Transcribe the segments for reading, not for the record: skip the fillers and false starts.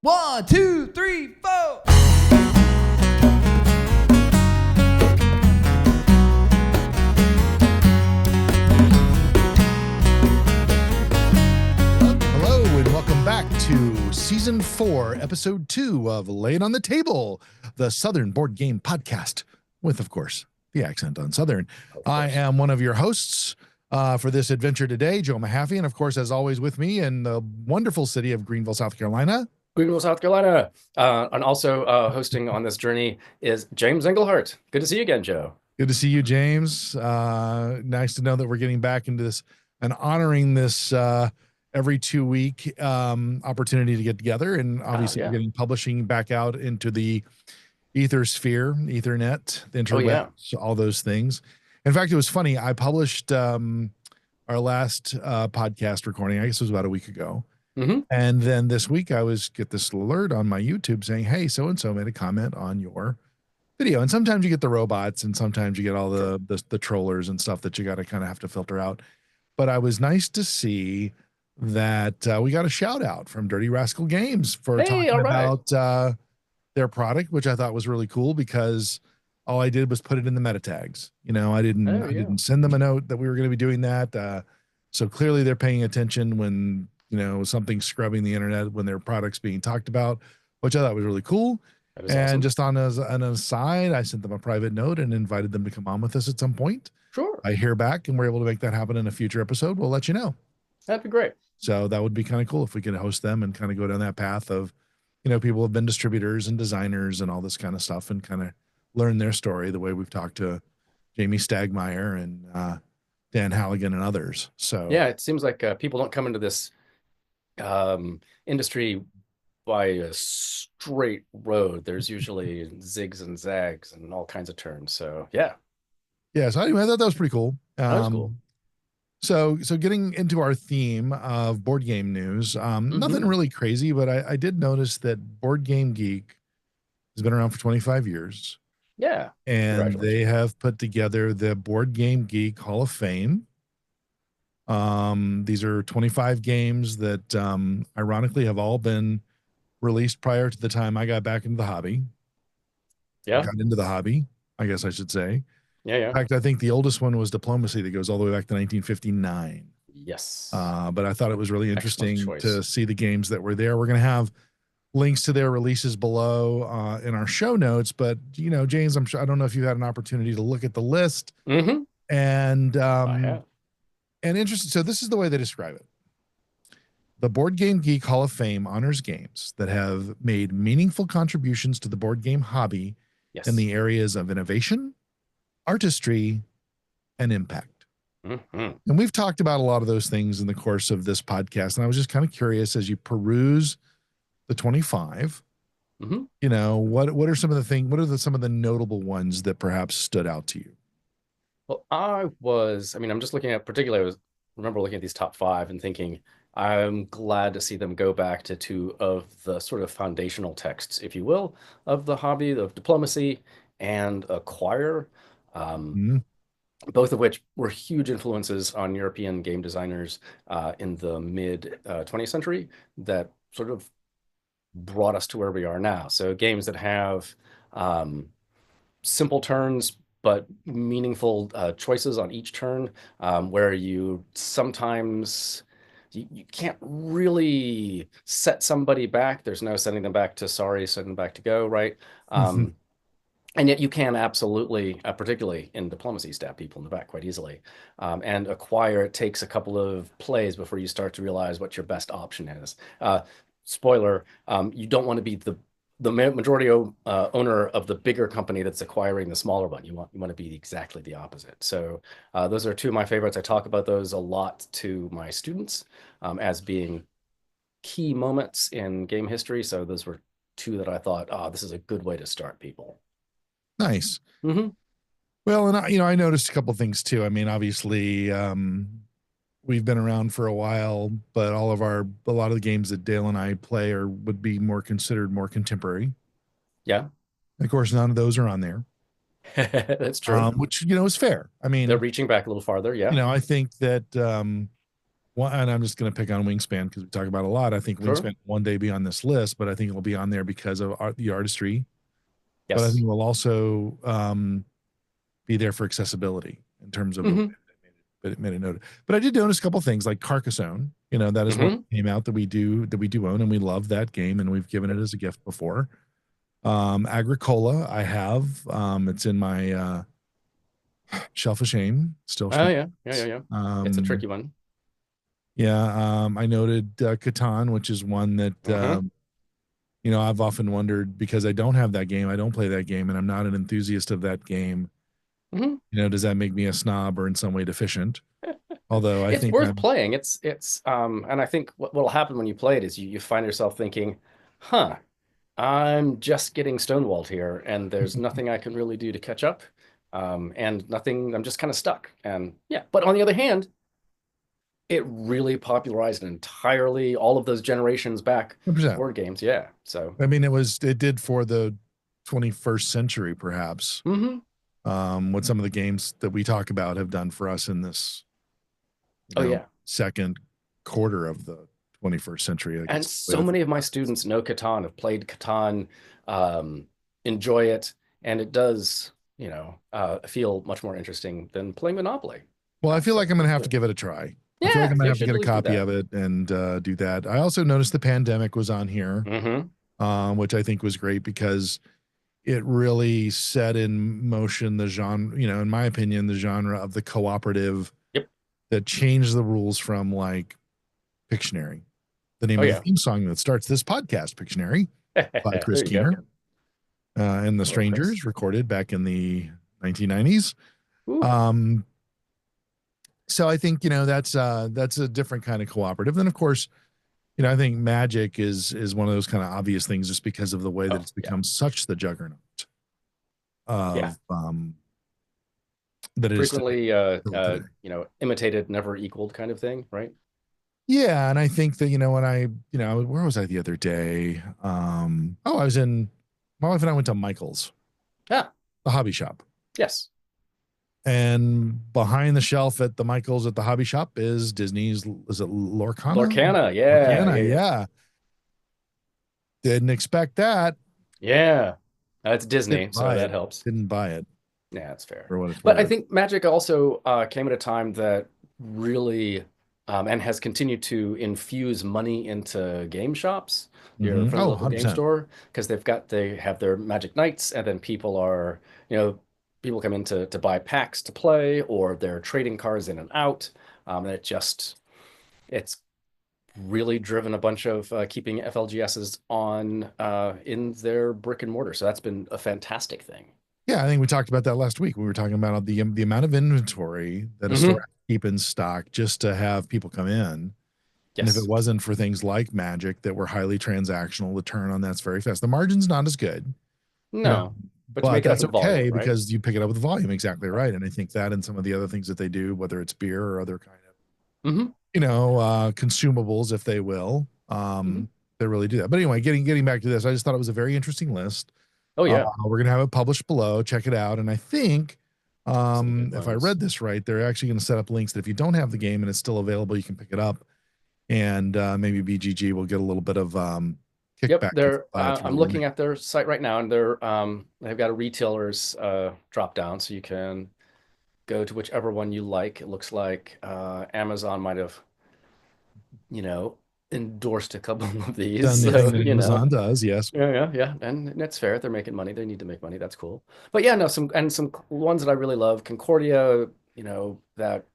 1, 2, 3, 4. Hello and welcome back to Season 4, Episode 2 of Lay It on the Table, the Southern Board Game Podcast, with, of course, the accent on Southern. I am one of your hosts for this adventure today, Joe Mahaffey, and of course, as always, with me in the wonderful city of Greenville, South Carolina. Greenville, South Carolina. And also hosting on this journey is James Englehart. Good to see you again, Joe. Good to see you, James. Nice to know that we're getting back into this and honoring this every 2-week opportunity to get together. And obviously, we're getting publishing back out into the ethersphere, Ethernet, the interwebs, all those things. In fact, it was funny. I published our last podcast recording, I guess it was about a week ago. Mm-hmm. And then this week I get this alert on my YouTube saying, hey, so-and-so made a comment on your video. And sometimes you get the robots and sometimes you get all the trollers and stuff that you got to kind of have to filter out. But I was nice to see that we got a shout out from Dirty Rascal Games for talking about their product, which I thought was really cool because all I did was put it in the meta tags. You know, I didn't send them a note that we were going to be doing that. So clearly they're paying attention when, you know, something's scrubbing the internet when their product's being talked about, which I thought was really cool. And awesome. Just on an aside, I sent them a private note and invited them to come on with us at some point. Sure. I hear back and we're able to make that happen in a future episode. We'll let you know. That'd be great. So that would be kind of cool if we could host them and kind of go down that path of, you know, people have been distributors and designers and all this kind of stuff and kind of learn their story the way we've talked to Jamie Stagmeyer and Dan Halligan and others. So yeah, it seems like people don't come into this industry by a straight road. There's usually zigs and zags and all kinds of turns. So yeah. So anyway, I thought that was pretty cool. That was cool. So getting into our theme of board game news, nothing really crazy, but I did notice that BoardGameGeek has been around for 25 years. Yeah. And they have put together the BoardGameGeek Hall of Fame. These are 25 games that ironically have all been released prior to the time I got back into the hobby. Yeah. Got into the hobby, I guess I should say. Yeah. In fact, I think the oldest one was Diplomacy that goes all the way back to 1959. Yes. But I thought it was really interesting to see the games that were there. We're going to have links to their releases below in our show notes. But, you know, James, I don't know if you had an opportunity to look at the list. Mm-hmm. And I have. And interesting. So this is the way they describe it. The BoardGameGeek Hall of Fame honors games that have made meaningful contributions to the board game hobby in the areas of innovation, artistry, and impact. Mm-hmm. And we've talked about a lot of those things in the course of this podcast. And I was just kind of curious as you peruse the 25, you know, what are some of the things, what are some of the notable ones that perhaps stood out to you? Well, I'm just looking at particularly, remember looking at these top 5 and thinking, I'm glad to see them go back to 2 of the sort of foundational texts, if you will, of the hobby of Diplomacy and Acquire, both of which were huge influences on European game designers in the mid 20th century that sort of brought us to where we are now. So games that have simple turns, but meaningful choices on each turn, where you sometimes you can't really set somebody back. There's no setting them back to sorry, setting them back to go, right? And yet you can absolutely, particularly in Diplomacy, stab people in the back quite easily. And Acquire, it takes a couple of plays before you start to realize what your best option is. Spoiler, you don't want to be the majority owner of the bigger company that's acquiring the smaller one. You want to be exactly the opposite. So those are 2 of my favorites. I talk about those a lot to my students as being key moments in game history. So those were 2 that I thought, this is a good way to start people. Nice. Mm-hmm. Well, and I noticed a couple of things too. I mean, obviously, we've been around for a while, but a lot of the games that Dale and I play would be considered more contemporary. Yeah. Of course, none of those are on there. That's true. Which, is fair. I mean, they're reaching back a little farther. Yeah. I think that Well, and I'm just going to pick on Wingspan because we talk about it a lot. I think Sure. Wingspan will one day be on this list, but I think it will be on there because of the artistry. But I think Yes. it will also be there for accessibility in terms of the way Hmm. that it made a note. But I did notice a couple things like Carcassonne. That is one Hmm. that came out that we do own, and we love that game, and we've given it as a gift before. Agricola, I have. It's in my shelf of shame. Still Oh shame. yeah, yeah, yeah, yeah. It's a tricky one. Yeah. I noted Catan, which is one that Hmm. I've often wondered because I don't have that game. I don't play that game, and I'm not an enthusiast of that game. Hmm. Does that make me a snob or in some way deficient? Although I It's think worth I'm, playing. And I think what'll happen when you play it is you find yourself thinking, huh, I'm just getting stonewalled here, and there's nothing I can really do to catch up. And nothing, I'm just kind of stuck. And yeah, but on the other hand, it really popularized entirely all of those generations back 100%. board games. Yeah. So, I mean, it did for the 21st century, perhaps. hmm. What some of the games that we talk about have done for us in this, Oh yeah. second quarter of the 21st century, I And guess. Way so to think many of my about it. students know Catan, have played Catan, um, enjoy it, and it does, feel much more interesting than playing Monopoly. Well, I feel So like I'm going to it's have to good. give it a try. I feel like Yeah, I'm going to you have to should get at a least do copy that. of it and do that. I also noticed the pandemic was on here, Hmm. which I think was great because it really set in motion the genre, in my opinion, the genre of the cooperative Yep. that changed the rules from like Pictionary, the name Oh of the yeah. theme song that starts this podcast, Pictionary, by Chris There you go. Keener, and the Hello, Chris. Strangers, recorded back in the 1990s. Ooh. Um, so I think that's a different kind of cooperative. Then of course, I think Magic is one of those kind of obvious things just because of the way that Oh it's yeah. become such the juggernaut Yeah. of that it is today. Frequently, Still today. imitated, never equaled kind of thing, right? Yeah, and I think that when where was I the other day? I was in my wife and I went to Michael's, Yeah. the hobby shop. Yes. And behind the shelf at the Michael's at the hobby shop is Disney's, is it Lorcana? Lorcana. Yeah. Lorcana, Yeah. Yeah. yeah. Didn't expect that. Yeah. That's Disney, Didn't so buy that it. helps. Didn't buy it Yeah, that's fair. for what it's But I worth. think Magic also came at a time that really and has continued to infuse money into game shops, your friendly Oh, local game 100%. store, because they have their Magic Nights, and then you know, people come in to buy packs to play, or they're trading cards in and out. And it's really driven a bunch of keeping FLGSs on in their brick and mortar. So that's been a fantastic thing. Yeah, I think we talked about that last week. We were talking about the amount of inventory that a store Hmm. has to keep in stock just to have people come in. And if it Yes. wasn't for things like Magic that were highly transactional, the turn on that's very fast. The margin's not as good, you know, No, but to but make it up that's in volume, okay right? because you pick it up with volume. Exactly Right. right. And I think that and some of the other things that they do, whether it's beer or other kind of, Hmm. consumables, if they will, Hmm. they really do that. But anyway, getting back to this, I just thought it was a very interesting list. Oh yeah, We're gonna have it published below. Check it out. And I think some good if I ones. read this right, they're actually going to set up links that if you don't have the game and it's still available, you can pick it up. And maybe BGG will get a little bit of Yep, kickback if you buy it through I'm the looking link. at their site right now, and they've got a retailer's drop down, so you can go to whichever one you like. It looks like Amazon might have, you know, endorsed a couple of these, Done the thing so that Amazon does, yes. Yeah, yeah, yeah, and that's fair. They're making money. They need to make money. That's cool. But yeah, no, some ones that I really love. Concordia, that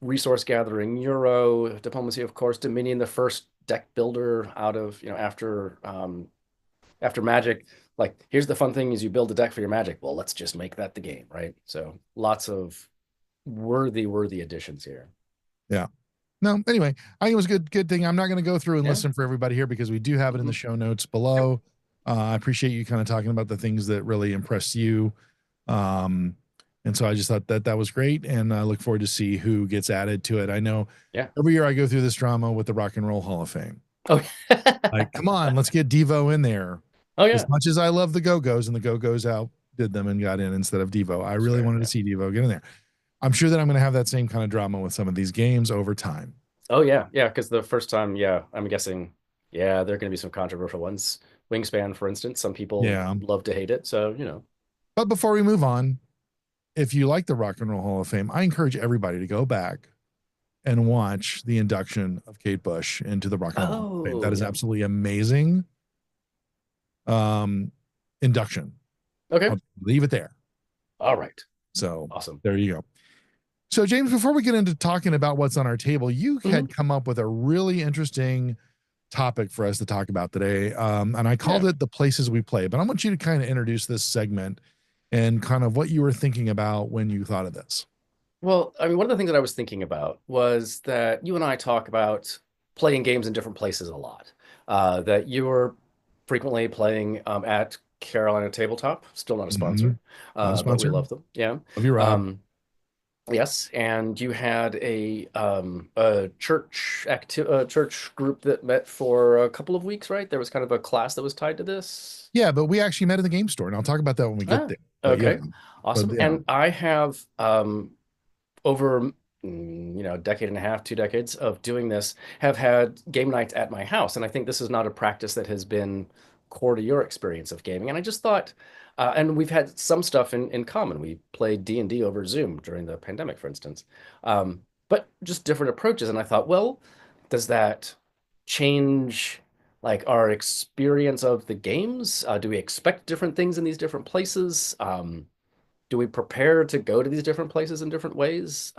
resource gathering, Euro, diplomacy, of course, Dominion, the first deck builder out of, after Magic. Like, here's the fun thing is you build a deck for your Magic. Well, let's just make that the game, right? So lots of worthy additions here. Yeah. No, anyway, I think it was a good thing. I'm not going to go through and Yeah. listen for everybody here because we do have it in the Mhm. show notes below. I appreciate you kind of talking about the things that really impressed you. Um, and so I just thought that was great. And I look forward to see who gets added to it. I know Yeah. every year I go through this drama with the Rock and Roll Hall of Fame. Oh, Like, come on, let's get Devo in there. oh As yeah. much as I love the Go-Go's and the Go-Go's outdid them and got in instead of Devo, I That's really fair. wanted to Yeah. see Devo get in there. I'm sure that I'm going to have that same kind of drama with some of these games over time. Oh yeah, yeah. Because the first time, yeah, I'm guessing, yeah, there are going to be some controversial ones. Wingspan, for instance, some people Yeah. love to hate it. So, you know. But before we move on, if you like the Rock and Roll Hall of Fame, I encourage everybody to go back and watch the induction of Kate Bush into the Rock and Roll Hall of Fame. Oh That is yeah. absolutely amazing. Induction. Okay. I'll leave it there. All right. So Awesome. there you go. So James, before we get into talking about what's on our table, you Mhm. had come up with a really interesting topic for us to talk about today. And I called Yeah. it the places we play, but I want you to kind of introduce this segment and kind of what you were thinking about when you thought of this. Well, I mean, one of the things that I was thinking about was that you and I talk about playing games in different places a lot. That you're frequently playing at Carolina Tabletop, still not a Mm-hmm. sponsor, Not a but we sponsor. love them. Yeah. Love you, Rob. Um, yes, and you had a church group that met for a couple of weeks, right? There was kind of a class that was tied to this. Yeah, but we actually met in the game store, and I'll talk about that when we get Ah, there. But yeah, okay, but awesome. yeah, And I have over a decade and a half, 2 decades of doing this, have had game nights at my house, and I think this is not a practice that has been core to your experience of gaming. And I just thought, and we've had some stuff in common. We played D&D over Zoom during the pandemic, for instance, but just different approaches. And I thought, well, does that change like our experience of the games? Do we expect different things in these different places? Do we prepare to go to these different places in different ways?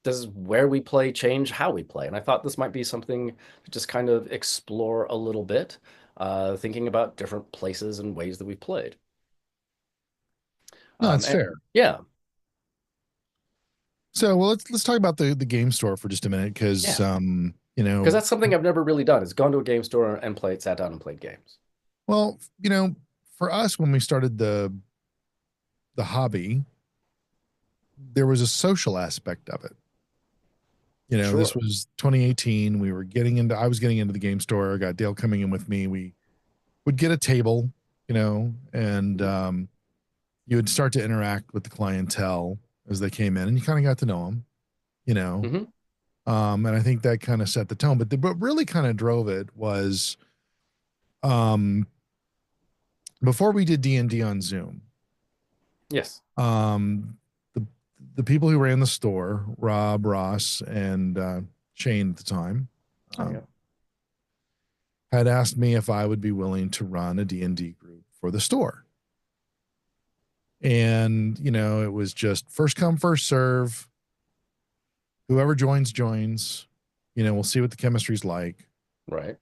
Does where we play change how we play? And I thought this might be something to just kind of explore a little bit, thinking about different places and ways that we've played. no, it's And fair. yeah, So, well, let's talk about the game store for just a minute, because yeah, because you that's something I've never really done is gone to a game store and played, sat down and played games. well, for us when we started the hobby, there was a social aspect of it. This Sure. was 2018. I was getting into the game store. I got Dale coming in with me. We would get a table, and you would start to interact with the clientele as they came in, and you kind of got to know them, you know. Mm-hmm. And I think that kind of set the tone. But what really kind of drove it was um, before we did D&D on Zoom. Yes. The people who ran the store, Rob, Ross, and Shane at the time, Oh yeah. had asked me if I would be willing to run a D&D group for the store. And, it was just first come, first serve. Whoever joins, joins. We'll see what the chemistry's like. Right.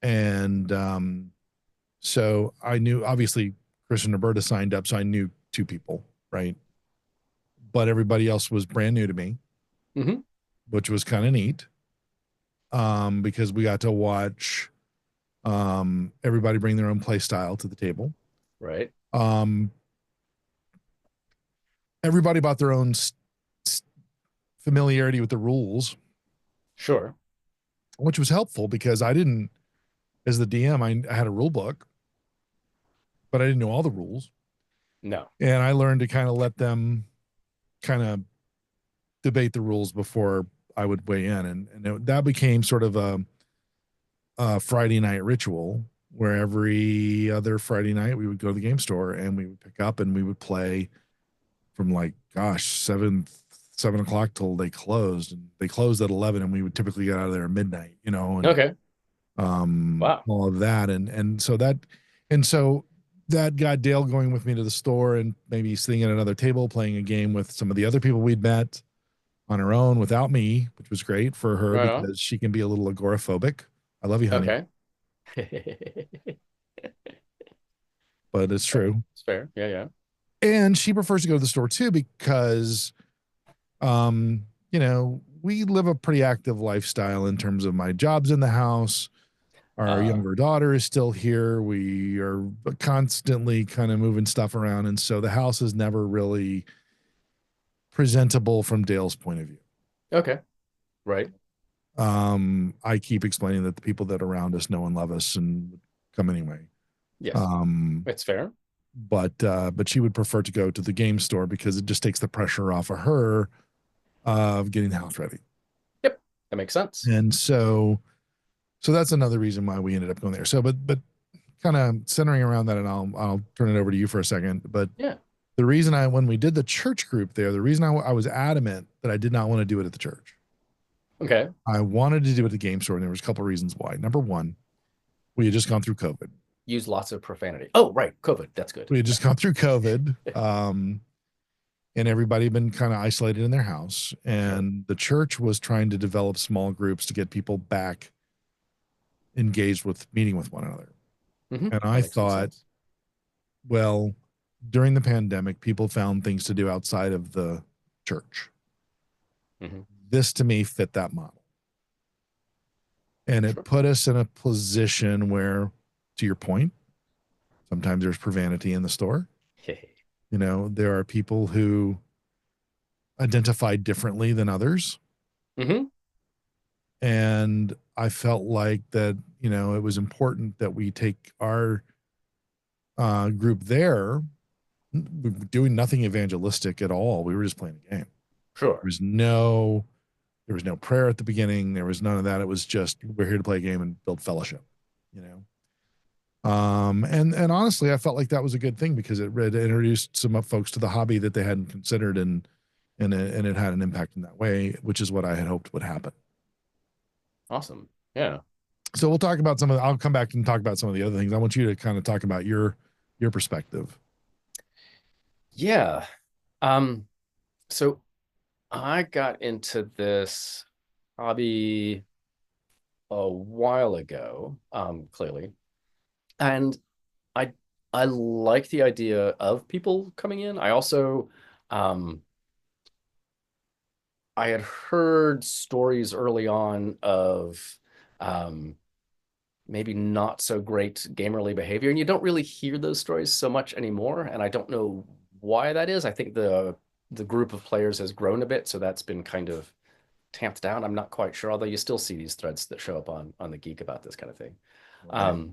And so I knew, obviously, Chris and Roberta signed up, so I knew two people, right? But everybody else was brand new to me, Mm-hmm. which was kind of neat, because we got to watch everybody bring their own play style to the table. Right. Um, everybody brought their own familiarity with the rules, Sure. which was helpful because I didn't, as the DM, I had a rule book, but I didn't know all the rules. No. And I learned to kind of let them kind of debate the rules before I would weigh in. And that became sort of a Friday night ritual where every other Friday night we would go to the game store and we would pick up and we would play from like, gosh, 7 o'clock till they closed. And they closed at 11 and we would typically get out of there at midnight, and Okay. Wow. all of that. And so that got Dale going with me to the store and maybe sitting at another table playing a game with some of the other people we'd met on her own without me, which was great for her Right on. because she can be a little agoraphobic. I love you, honey, Okay. but it's true. It's fair. Yeah, yeah. And she prefers to go to the store too because, we live a pretty active lifestyle in terms of my job's in the house. Our Uh, younger daughter is still here. We are constantly kind of moving stuff around. And so the house is never really presentable from Dale's point of view. okay. Right. I keep explaining that the people that are around us know and love us and would come anyway. Yes. Um, It's fair. but she would prefer to go to the game store because it just takes the pressure off of her of getting the house ready. Yep, that makes sense. And so that's another reason why we ended up going there. So but kind of centering around that, and I'll turn it over to you for a second. But Yeah. the reason when we did the church group there, the reason I was adamant that I did not want to do it at the church. Okay. I wanted to do it at the game store, and there was a couple of reasons why. Number one, we had just gone through COVID. Use lots of profanity. Oh, right. COVID. That's good. We had just gone through COVID. And everybody had been kind of isolated in their house. And the church was trying to develop small groups to get people back engaged with meeting with one another. Mm-hmm. And I thought, well, during the pandemic, people found things to do outside of the church. Mm-hmm. This to me fit that model. And it put us in a position where, to your point, sometimes there's profanity in the store. You know, there are people who identify differently than others. Mm-hmm. And I felt like that, you know, it was important that we take our group there, doing nothing evangelistic at all. We were just playing a game. Sure. There was no prayer at the beginning. There was none of that. It was just, we're here to play a game and build fellowship, you know? And honestly, I felt like that was a good thing because it introduced some folks to the hobby that they hadn't considered, and it had an impact in that way, which is what I had hoped would happen. Awesome. Yeah. So we'll talk about I'll come back and talk about some of the other things. I want you to kind of talk about your perspective. Yeah. So I got into this hobby a while ago, clearly. And I like the idea of people coming in. I also I had heard stories early on of maybe not so great gamerly behavior, and you don't really hear those stories so much anymore. And I don't know why that is. I think the group of players has grown a bit, so that's been kind of tamped down. I'm not quite sure, although you still see these threads that show up on the Geek about this kind of thing. Right.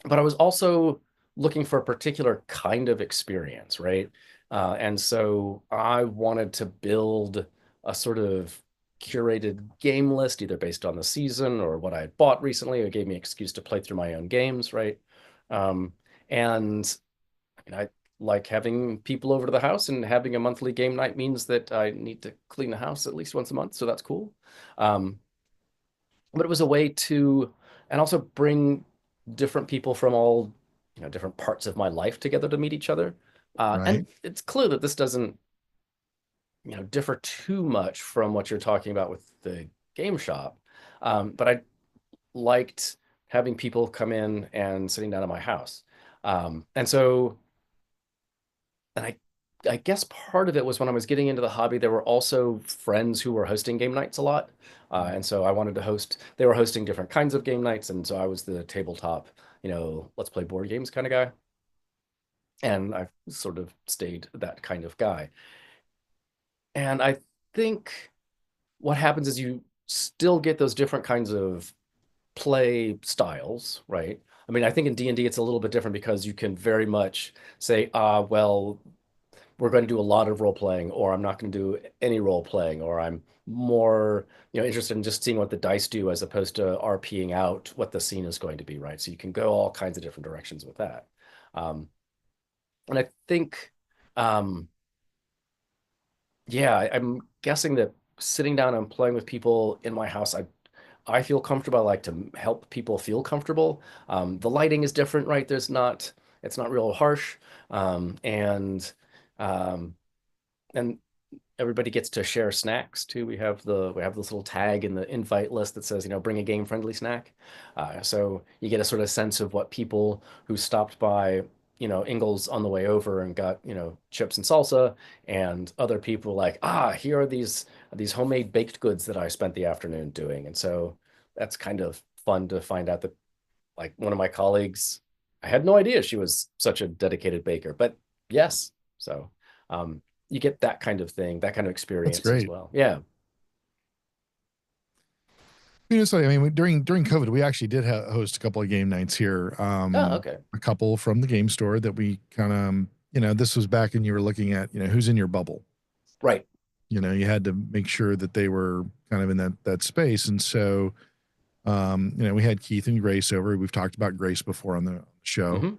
But I was also looking for a particular kind of experience, right? And so I wanted to build a sort of curated game list, either based on the season or what I had bought recently. It gave me an excuse to play through my own games, right? And I like having people over to the house, and having a monthly game night means that I need to clean the house at least once a month, so that's cool. But it was a way to, and also bring different people from all, you know, different parts of my life together to meet each other. Right. And it's clear that this doesn't, you know, differ too much from what you're talking about with the game shop. But I liked having people come in and sitting down at my house. And so, and I guess part of it was when I was getting into the hobby, there were also friends who were hosting game nights a lot. And so I wanted to host, they were hosting different kinds of game nights. And so I was the tabletop, you know, let's play board games kind of guy. And I've sort of stayed that kind of guy. And I think what happens is you still get those different kinds of play styles, right? I mean, I think in D&D it's a little bit different because you can very much say, well, we're going to do a lot of role playing, or I'm not going to do any role playing, or I'm more, you know, interested in just seeing what the dice do as opposed to RPing out what the scene is going to be, right? So you can go all kinds of different directions with that. And I think, yeah, I'm guessing that sitting down and playing with people in my house, I feel comfortable. I like to help people feel comfortable. The lighting is different, right? It's not real harsh. And everybody gets to share snacks too. We have this little tag in the invite list that says, you know, bring a game friendly snack. So you get a sort of sense of what people who stopped by, you know, Ingles on the way over and got, you know, chips and salsa, and other people like, here are these homemade baked goods that I spent the afternoon doing. And so that's kind of fun to find out that, like, one of my colleagues, I had no idea she was such a dedicated baker, but yes. So you get that kind of thing, that kind of experience as well. Yeah. So I mean, during COVID, we actually did host a couple of game nights here. Oh, okay. A couple from the game store that we kind of, this was back when you were looking at, who's in your bubble. Right. You had to make sure that they were kind of in that space, and so, we had Keith and Grace over. We've talked about Grace before on the show.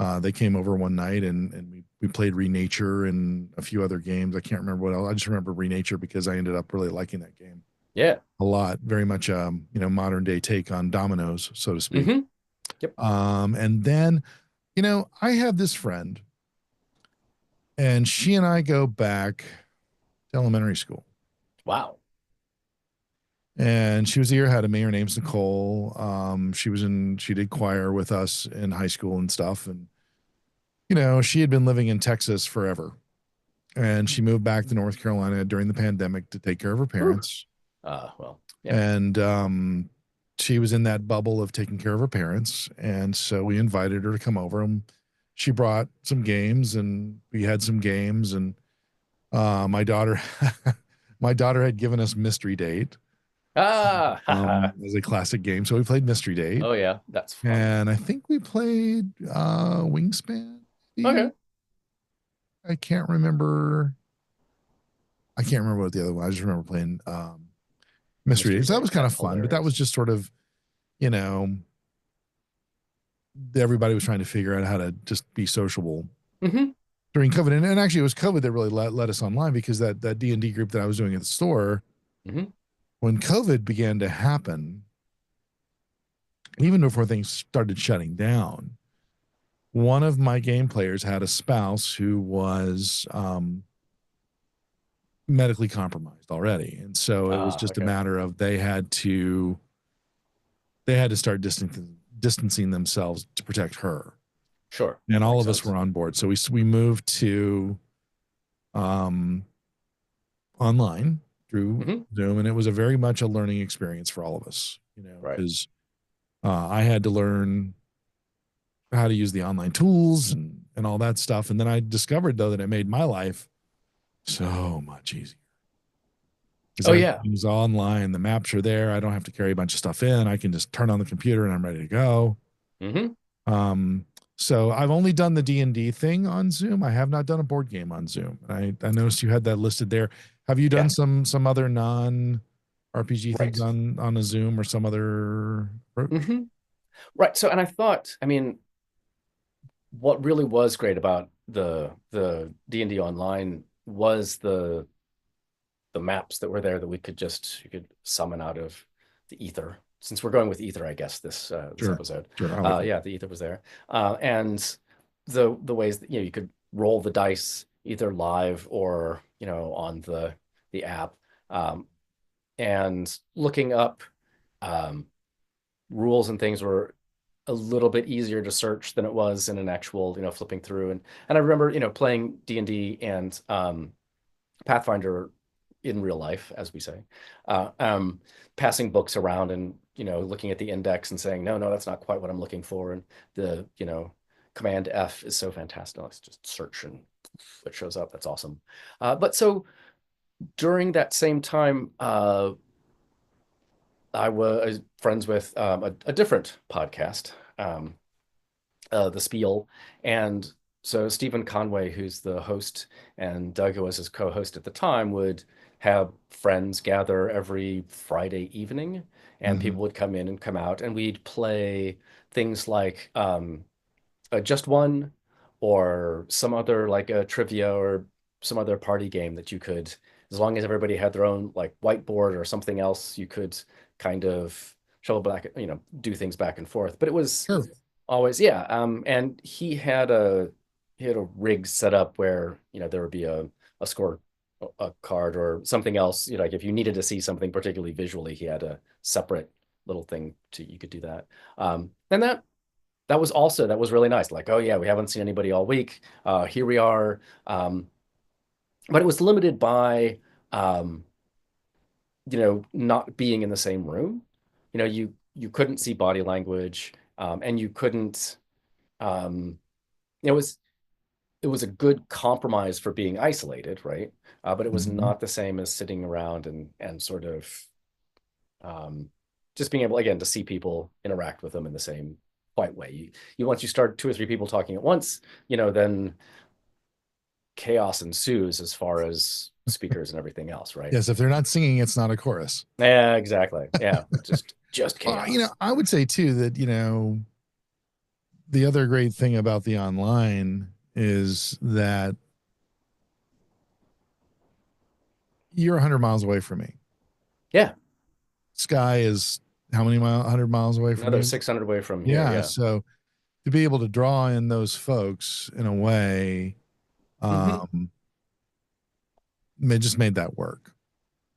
Mm-hmm. They came over one night and we played Renature and a few other games. I can't remember what else. I just remember Renature because I ended up really liking that game. Yeah. A lot, very much, modern day take on dominoes, so to speak. Mm-hmm. Yep. And then, I have this friend, and she and I go back to elementary school. Wow. And she was a year ahead of me. Her name's Nicole. She did choir with us in high school and stuff. And, she had been living in Texas forever. And she moved back to North Carolina during the pandemic to take care of her parents. Well, yeah. And she was in that bubble of taking care of her parents. And so we invited her to come over, and she brought some games, and we had some games. And my daughter, my daughter had given us Mystery Date. As a classic game. So we played Mystery Date. Oh yeah, that's fun. And I think we played Wingspan. Okay. I can't remember what the other one. I just remember playing Mystery Date. So that was kind of fun, hilarious. but that was just sort of, everybody was trying to figure out how to just be sociable during COVID. And actually it was COVID that really led us online, because that D&D group that I was doing at the store, when COVID began to happen, even before things started shutting down, one of my game players had a spouse who was medically compromised already. And so it was just a matter of they had to start distancing themselves to protect her. Sure. And all of us were on board. So we moved to online through Zoom, and it was a very much a learning experience for all of us, because I had to learn how to use the online tools and all that stuff. And then I discovered, though, that it made my life so much easier. Oh yeah, it was online. The maps are there. I don't have to carry a bunch of stuff in. I can just turn on the computer and I'm ready to go. So I've only done the D&D thing on Zoom. I have not done a board game on Zoom. I noticed you had that listed there. Have you done some other non RPG things on a Zoom or some other approach? Right. So, and I thought, I mean, what really was great about the D&D online was the maps that were there that you could summon out of the ether. Since we're going with ether, I guess this episode. Sure. Yeah, the ether was there, and the ways that you could roll the dice either live or on the app, and looking up rules and things were a little bit easier to search than it was in an actual flipping through. And I remember playing D&D and Pathfinder in real life, as we say, passing books around and looking at the index and saying, no, that's not quite what I'm looking for. And the Command F is so fantastic. Let's just search and it shows up. That's awesome. But so during that same time, I was friends with a different podcast, The Spiel, and so Stephen Conway, who's the host, and Doug, who was his co-host at the time, would have friends gather every Friday evening, and people would come in and come out, and we'd play things like Just One, or some other like a trivia or some other party game that you could, as long as everybody had their own like whiteboard or something else, you could kind of shovel back, do things back and forth. But it was always, and he had a rig set up where there would be a score a card or something else. Like if you needed to see something particularly visually, he had a separate little thing you could do that. And that was really nice. Like, oh yeah, we haven't seen anybody all week. Here we are. But it was limited by not being in the same room. You couldn't see body language, and you couldn't. It was a good compromise for being isolated, right? But it was not the same as sitting around and sort of just being able again to see people interact with them in the same quiet way. You once you start 2 or 3 people talking at once, then chaos ensues as far as speakers and everything else, right? Yes, if they're not singing, it's not a chorus. Yeah, exactly. Yeah, just chaos. I would say too that the other great thing about the online is that you're 100 miles away from me. Yeah, Sky is how many 100 miles away from another you? 600 away from here. Yeah. Yeah. So to be able to draw in those folks in a way, Mm-hmm. it just made that work.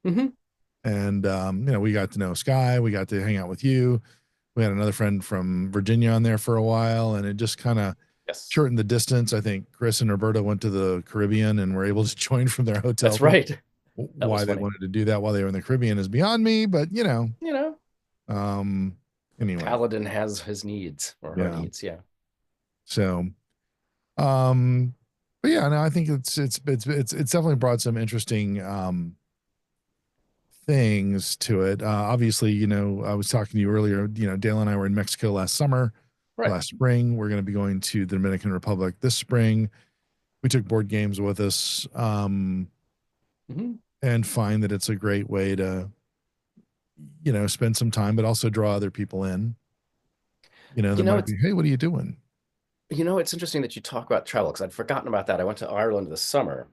Mm-hmm. And, we got to know Sky, we got to hang out with you. We had another friend from Virginia on there for a while, and it just kind of Yes, shortened the distance. I think Chris and Roberta went to the Caribbean and were able to join from their hotel. that's right. That was Why they funny. wanted to do that while they were in the Caribbean is beyond me, but anyway. Paladin has his needs or her Yeah. needs. Yeah. So, but yeah, no, I think it's definitely brought some interesting things to it. Obviously, I was talking to you earlier. Dale and I were in Mexico last Right. spring. We're going to be going to the Dominican Republic this spring. We took board games with us, Mm-hmm. and find that it's a great way to, spend some time, but also draw other people in. That might be, hey, what are you doing? It's interesting that you talk about travel because I'd forgotten about that. I went to Ireland this summer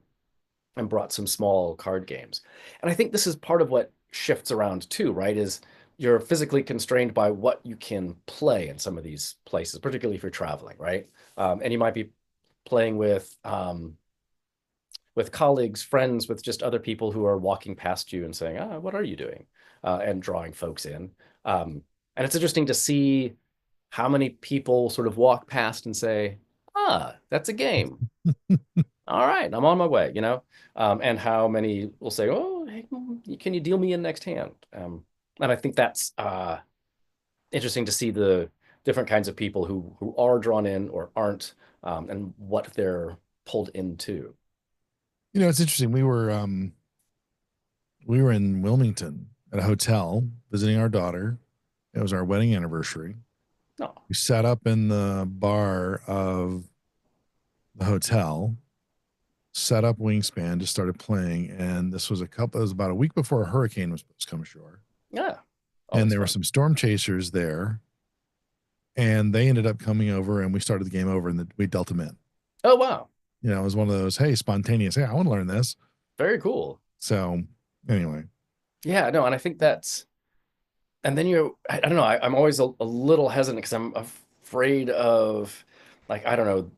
and brought some small card games. And I think this is part of what shifts around too, right? Is you're physically constrained by what you can play in some of these places, particularly if you're traveling, right? And you might be playing with colleagues, friends, with just other people who are walking past you and saying, what are you doing? And drawing folks in. And it's interesting to see how many people sort of walk past and say, that's a game. All right, I'm on my way, and how many will say, oh, hey, can you deal me in next hand? And I think that's interesting to see the different kinds of people who are drawn in or aren't, and what they're pulled into. It's interesting. We were in Wilmington at a hotel visiting our daughter. It was our wedding anniversary. No. We sat up in the bar of the hotel, set up Wingspan, just started playing, and it was about a week before a hurricane was supposed to come ashore. Yeah. And there were some storm chasers there, and they ended up coming over, and we started the game over, and we dealt them in. Oh, wow. It was one of those, hey, spontaneous, hey, I want to learn this. Very cool. So anyway. Yeah, no, and I think and then I don't know, I'm always a little hesitant because I'm afraid of, like, I don't know,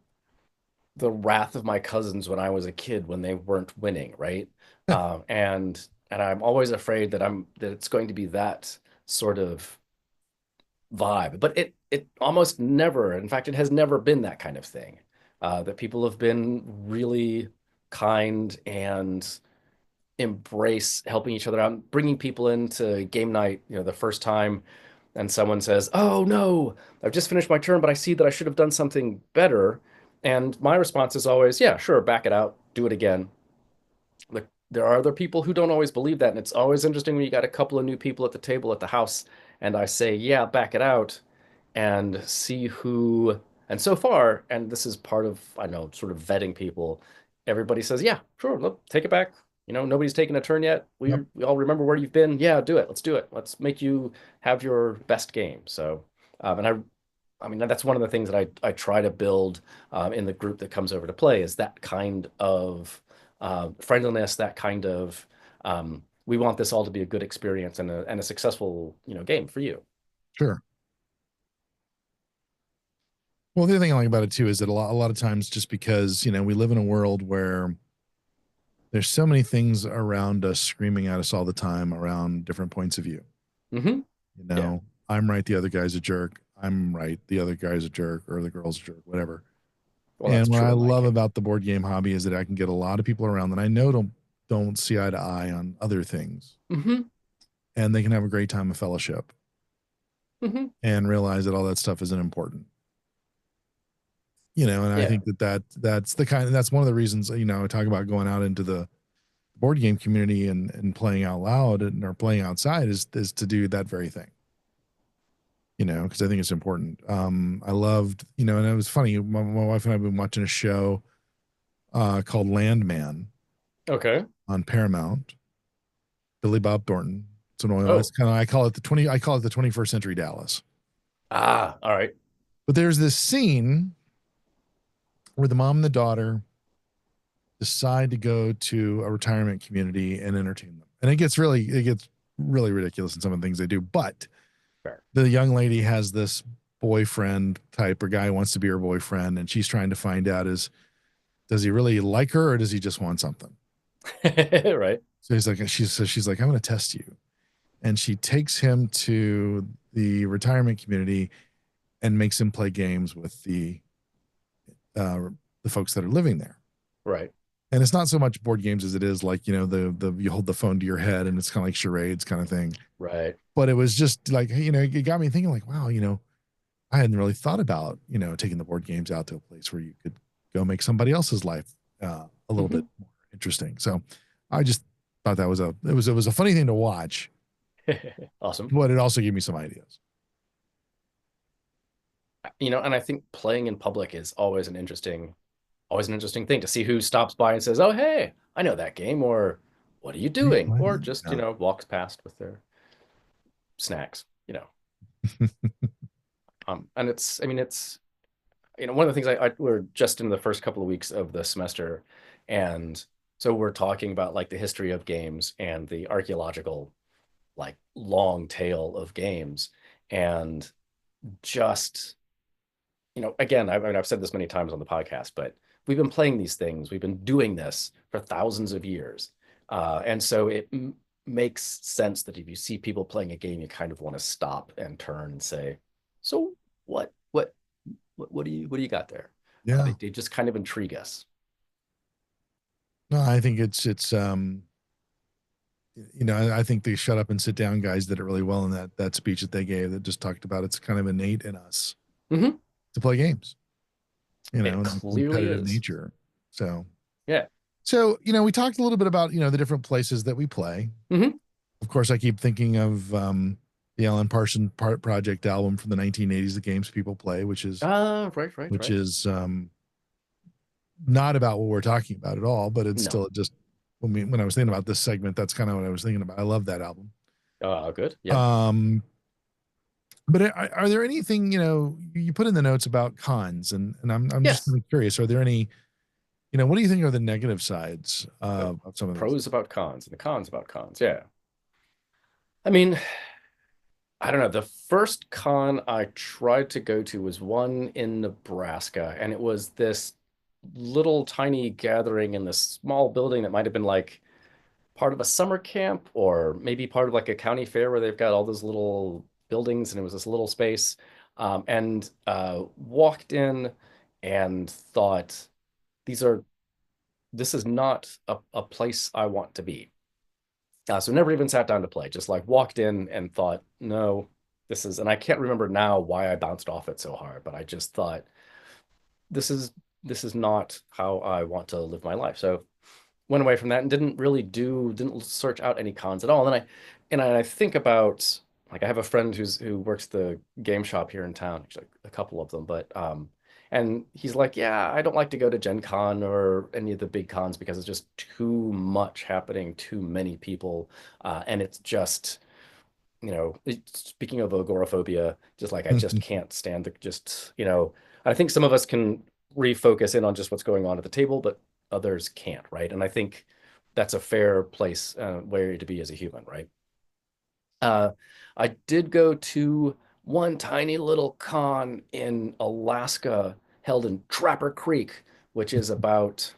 the wrath of my cousins when I was a kid when they weren't winning, right? And I'm always afraid that it's going to be that sort of vibe. But it almost never, in fact, it has never been that kind of thing. That people have been really kind and embrace helping each other out, bringing people into game night, the first time, and someone says, "Oh no, I've just finished my turn, but I see that I should have done something better." And my response is always, "Yeah, sure, back it out, do it again." Like, there are other people who don't always believe that, and it's always interesting when you got a couple of new people at the table at the house, and I say, "Yeah, back it out," and see who. And so far, and this is part of, I know, sort of vetting people, everybody says, "Yeah, sure, look, take it back. Nobody's taken a turn yet. We all remember where you've been. Yeah, do it. Let's do it. Let's make you have your best game." So, and I mean, that's one of the things that I try to build in the group that comes over to play, is that kind of friendliness, that kind of we want this all to be a good experience and a successful game for you. Sure. Well, the other thing I like about it too is that a lot of times, just because we live in a world where there's so many things around us screaming at us all the time around different points of view. Mm-hmm. Yeah. I'm right, the other guy's a jerk. I'm right, the other guy's a jerk, or the girl's a jerk, whatever. Well, and what I love about the board game hobby is that I can get a lot of people around that I know don't see eye to eye on other things. Mm-hmm. And they can have a great time of fellowship. Mm-hmm. And realize that all that stuff isn't important. And I think that's one of the reasons, I talk about going out into the board game community and playing out loud or playing outside is to do that very thing. because I think it's important. I loved, and it was funny. My wife and I have been watching a show called Landman Okay. on Paramount. Billy Bob Thornton. It's an oil. It's Oh. kind of I call it the 21st century Dallas. Ah, all right. But there's this scene where the mom and the daughter decide to go to a retirement community and entertain them. And it gets really ridiculous in some of the things they do. But Fair. the young lady has this boyfriend type or guy who wants to be her boyfriend, and she's trying to find out does he really like her or does he just want something? Right. So she's like, I'm gonna test you. And she takes him to the retirement community and makes him play games with uh, the folks that are living there. Right. And it's not so much board games as it is like, the you hold the phone to your head and it's kind of like charades kind of thing. Right. But it was just like, it got me thinking like, wow, I hadn't really thought about, taking the board games out to a place where you could go make somebody else's life a little bit more interesting. So I just thought it was a funny thing to watch, Awesome. but it also gave me some ideas. And I think playing in public is always an interesting thing to see who stops by and says, "Oh, hey, I know that game," or "What are you Are you doing?" Or playing? just, Yeah. walks past with their snacks. And one of the things we're just in the first couple of weeks of the semester, and so we're talking about like the history of games and the archaeological like long tail of games, and just again, I've said this many times on the podcast, but we've been playing these things, we've been doing this for thousands of years, and so it makes sense that if you see people playing a game, you kind of want to stop and turn and say, "So what do you got there?" They, Yeah. they just kind of intrigue us. No, I think I think the shut up and sit down guys did it really well in that speech that they gave that just talked about it's kind of innate in us Hmm. to play games, It and the clearly competitive is. nature. So, Yeah. we talked a little bit about, the different places that we play. Hmm. Of course, I keep thinking of the Alan Parsons Project album from the 1980s, The Games People Play, which is which Right. is not about what we're talking about at all, but it's No. still just when I was thinking about this segment, that's kind of what I was thinking about. I love that album. Good. Yeah. Um, but are there anything you put in the notes about cons, and I'm just Yes. kind of curious, are there any what do you think are the negative sides The of some of those? pros about cons and the cons about cons. Yeah. I mean, I don't know. The first con I tried to go to was one in Nebraska, and it was this little tiny gathering in this small building that might have been like part of a summer camp or maybe part of like a county fair where they've got all those little buildings and it was this little space. And walked in and thought, these are this is not a place I want to be. So never even sat down to play, just like walked in and thought, no, and I can't remember now why I bounced off it so hard, but I just thought, this is this is not how I want to live my life. So went away from that and didn't search out any cons at all. And I think about, like, I have a friend who works the game shop here in town, actually a couple of them, but and he's like, yeah, I don't like to go to Gen Con or any of the big cons because it's just too much happening, too many people, and it's just, speaking of agoraphobia, just like I just can't stand I think some of us can refocus in on just what's going on at the table, but others can't, right? And I think that's a fair place where to be as a human, right? Uh, I did go to one tiny little con in Alaska held in Trapper Creek, which is about,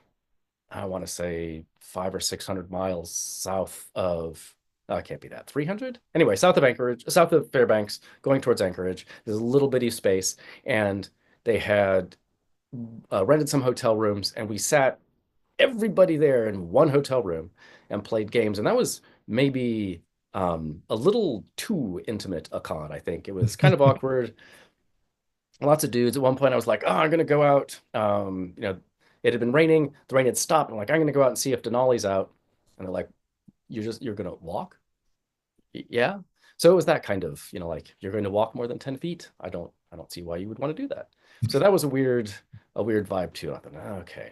I want to say 500 or 600 miles south of, no, it can't be that, 300? Anyway, south of Anchorage, south of Fairbanks, going towards Anchorage. There's a little bitty space, and they had rented some hotel rooms, and we sat everybody there in one hotel room and played games. And that was maybe a little too intimate a con, I think. It was kind of awkward. Lots of dudes. At one point, I was like, oh, I'm going to go out. It had been raining. The rain had stopped. I'm like, I'm going to go out and see if Denali's out. And they're like, you're going to walk? Yeah. So it was that kind of, like you're going to walk more than 10 feet. I don't see why you would want to do that. So that was a weird vibe too. I thought, okay.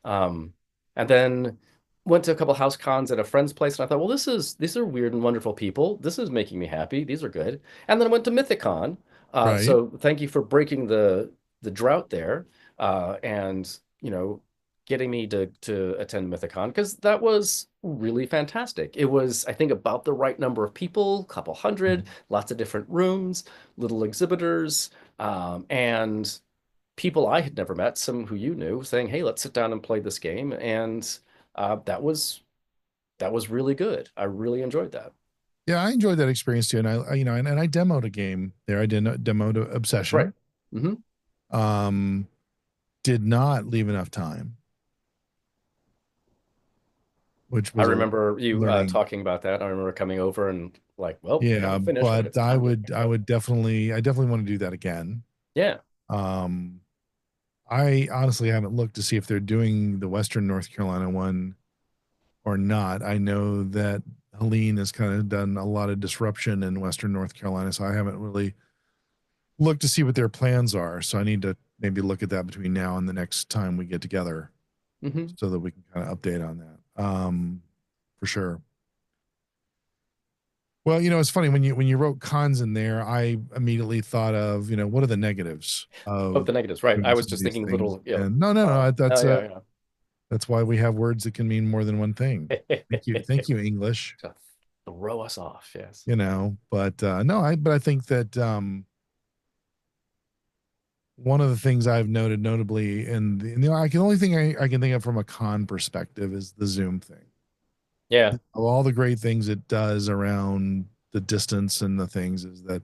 Um, and then went to a couple house cons at a friend's place, and I thought, well, these are weird and wonderful people. This is making me happy. These are good. And then I went to Mythicon. Right. So thank you for breaking the drought there, and getting me to attend Mythicon because that was really fantastic. It was, I think, about the right number of people, couple hundred, lots of different rooms, little exhibitors, and people I had never met, some who you knew, saying, "Hey, let's sit down and play this game," and that was really good. I really enjoyed that. Yeah, I enjoyed that experience too. And and I demoed a game there. I did demoed That's right. Obsession. Hmm. Um, did not leave enough time, which I was a remember you learning. talking about that. I remember coming over and like, well, we Yeah, haven't finished, but but it's time to I go. would definitely want to do that again. Yeah, Um, I honestly haven't looked to see if they're doing the Western North Carolina one or not. I know that Helene has kind of done a lot of disruption in Western North Carolina, so I haven't really looked to see what their plans are. So I need to maybe look at that between now and the next time we get together hmm, so that we can kind of update on that. For sure. Well, it's funny when you wrote cons in there, I immediately thought of, what are the negatives oh, of the negatives, right? doing I was some of just these thinking things? little, And no, oh yeah, that's why we have words that can mean more than one thing. yeah. Thank you, English. To throw us off, yes. But no, I think that one of the things I've noted notably I can only thing I can think of from a con perspective is the Zoom thing. Yeah, Of all the great things it does around the distance and the things is that,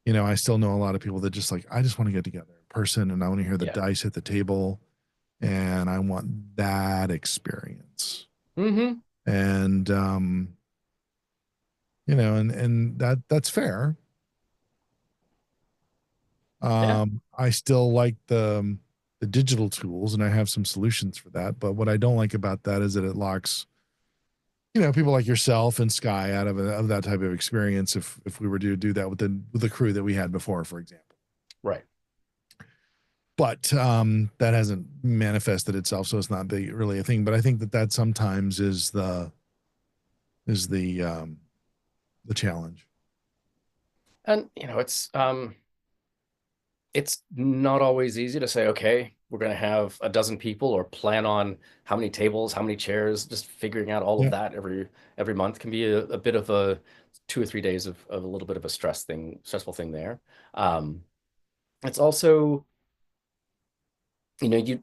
I still know a lot of people that just like, I just want to get together in person and I want to hear the yeah. dice hit the table and I want that experience. Hmm. And and that's fair. Yeah, I still like the digital tools and I have some solutions for that. But what I don't like about that is that it locks, people like yourself and Sky out of that type of experience if we were to do that with the crew that we had before, for example. right. But that hasn't manifested itself, so it's not really a thing. But I think that sometimes is the challenge. And it's not always easy to say, okay, we're going to have a dozen people or plan on how many tables, how many chairs, just figuring out all of Yeah. that every month can be a bit of a 2 or 3 days of a little bit of a stressful thing there. It's also, you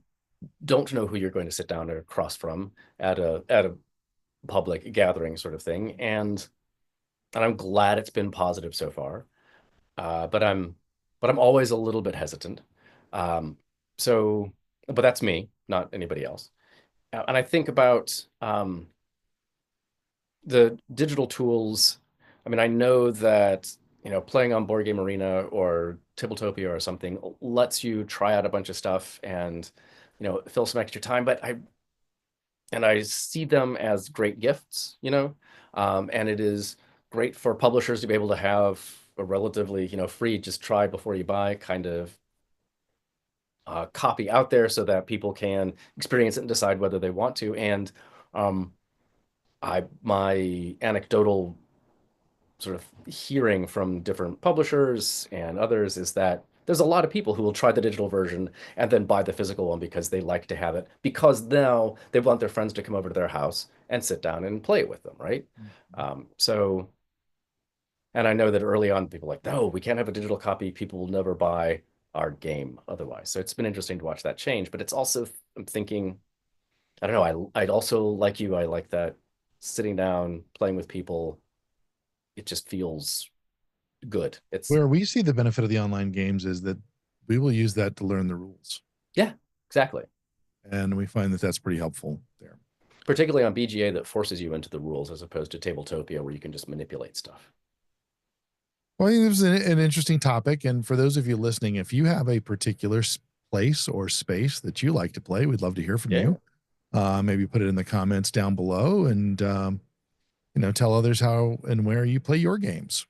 don't know who you're going to sit down or across from at a public gathering sort of thing. And I'm glad it's been positive so far. But I'm always a little bit hesitant. Um, so, but that's me, not anybody else. And I think about the digital tools. I mean, I know that playing on Board Game Arena or Tabletopia or something lets you try out a bunch of stuff and fill some extra time. But I see them as great gifts, and it is great for publishers to be able to have a relatively, free, just try before you buy kind of copy out there so that people can experience it and decide whether they want to. And um, my anecdotal sort of hearing from different publishers and others is that there's a lot of people who will try the digital version and then buy the physical one because they like to have it because now they want their friends to come over to their house and sit down and play it with them, right? So, and I know that early on people were like, no, we can't have a digital copy. People will never buy our game otherwise. So it's been interesting to watch that change. But it's also, I'm thinking, I don't know, I'd also like you, I like that sitting down, playing with people, it just feels good. It's, Where we see the benefit of the online games is that we will use that to learn the rules, yeah, exactly. and we find that that's pretty helpful there. Particularly on BGA that forces you into the rules as opposed to Tabletopia where you can just manipulate stuff. Well, it was an interesting topic, and for those of you listening, if you have a particular place or space that you like to play, we'd love to hear from Yeah. you. Maybe put it in the comments down below, and tell others how and where you play your games.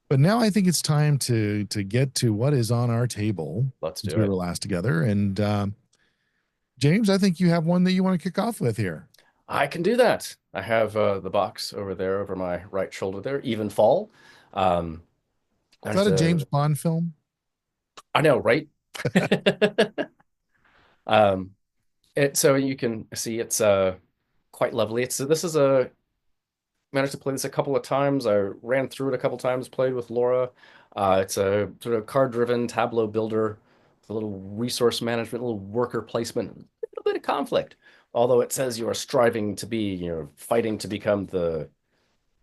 But now I think it's time to get to what is on our table Let's since do we it. were last together. And James, I think you have one that you want to kick off with here. I can do that. I have the box over there over my right shoulder there, Evenfall. Um, Is that there's a James a, Bond film? I know, right? Um, so you can see it's quite lovely. This is a managed to play this a couple of times. I ran through it a couple times, played with Laura. It's a sort of card-driven tableau builder with a little resource management, a little worker placement, a little bit of conflict. Although it says you are striving to be, fighting to become the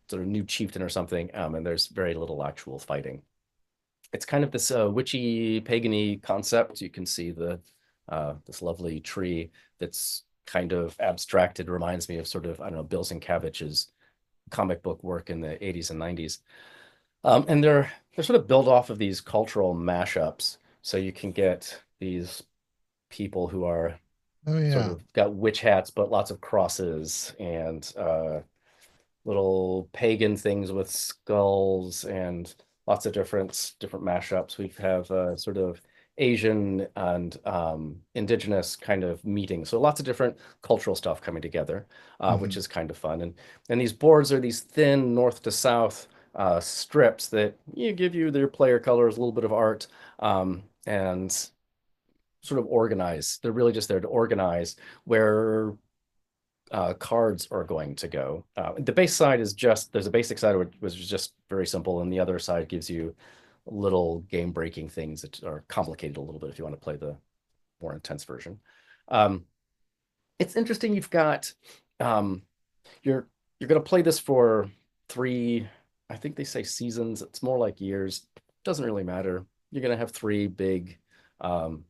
sort of new chieftain or something, and there's very little actual fighting. It's kind of this witchy, pagany concept. You can see the this lovely tree that's kind of abstracted. Reminds me of sort of, I don't know, Bill Sienkiewicz's comic book work in the 80s and 90s. And they're sort of built off of these cultural mashups. So you can get these people who are Oh sort yeah. of got witch hats, but lots of crosses and little pagan things with skulls and lots of different mashups. We have sort of Asian and indigenous kind of meetings. So lots of different cultural stuff coming together, which Mhm. is kind of fun. And these boards are these thin north to south strips that give you their player colors, a little bit of art, and sort of organize. They're really just there to organize where cards are going to go. The base side is just there's a basic side which was just very simple, and the other side gives you little game breaking things that are complicated a little bit if you want to play the more intense version. Um, it's interesting. You've got um, you're you're going to play this for three. I think they say seasons. It's more like years. Doesn't really matter. You're going to have three big, um,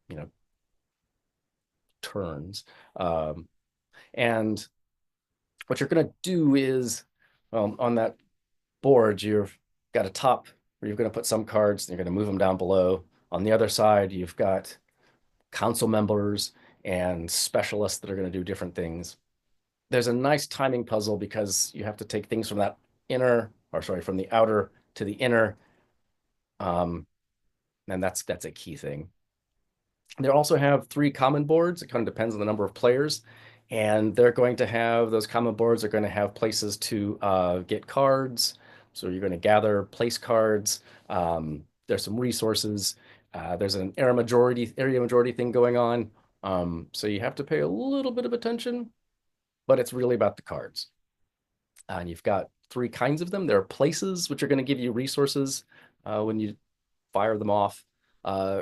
you know, turns. And what you're going to do is on that board, you've got a top where you're going to put some cards, and you're going to move them down below. On the other side, you've got council members and specialists that are going to do different things. There's a nice timing puzzle because you have to take things from that inner, or sorry, from the outer to the inner. Um, and that's a key thing. They also have three common boards. It kind of depends on the number of players. And they're going to have those common boards are going to have places to get cards. So you're going to gather place cards. There's some resources. There's an area majority thing going on. So you have to pay a little bit of attention, but it's really about the cards. And you've got three kinds of them. There are places which are going to give you resources when you fire them off.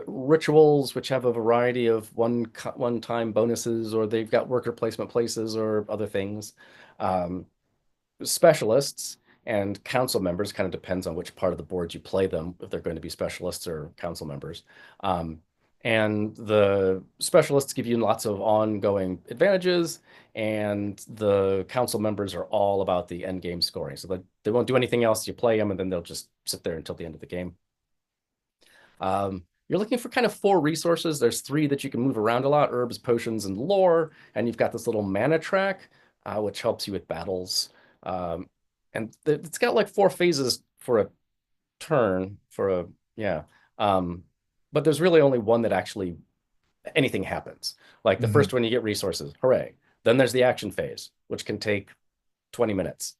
Rituals, which have a variety of one-time bonuses, or they've got worker placement places or other things. Um, Specialists and council members kind of depends on which part of the board you play them, if they're going to be specialists or council members. Um, and the specialists give you lots of ongoing advantages, and the council members are all about the end game scoring. So they won't do anything else. You play them, and then they'll just sit there until the end of the game. You're looking for kind of four resources. There's three that you can move around a lot: herbs, potions, and lore. And you've got this little mana track, which helps you with battles. Um, and it's got like four phases for a turn for a yeah. Um, but there's really only one that actually anything happens. Like the Mhm. first one, you get resources, hooray. Then there's the action phase, which can take 20 minutes,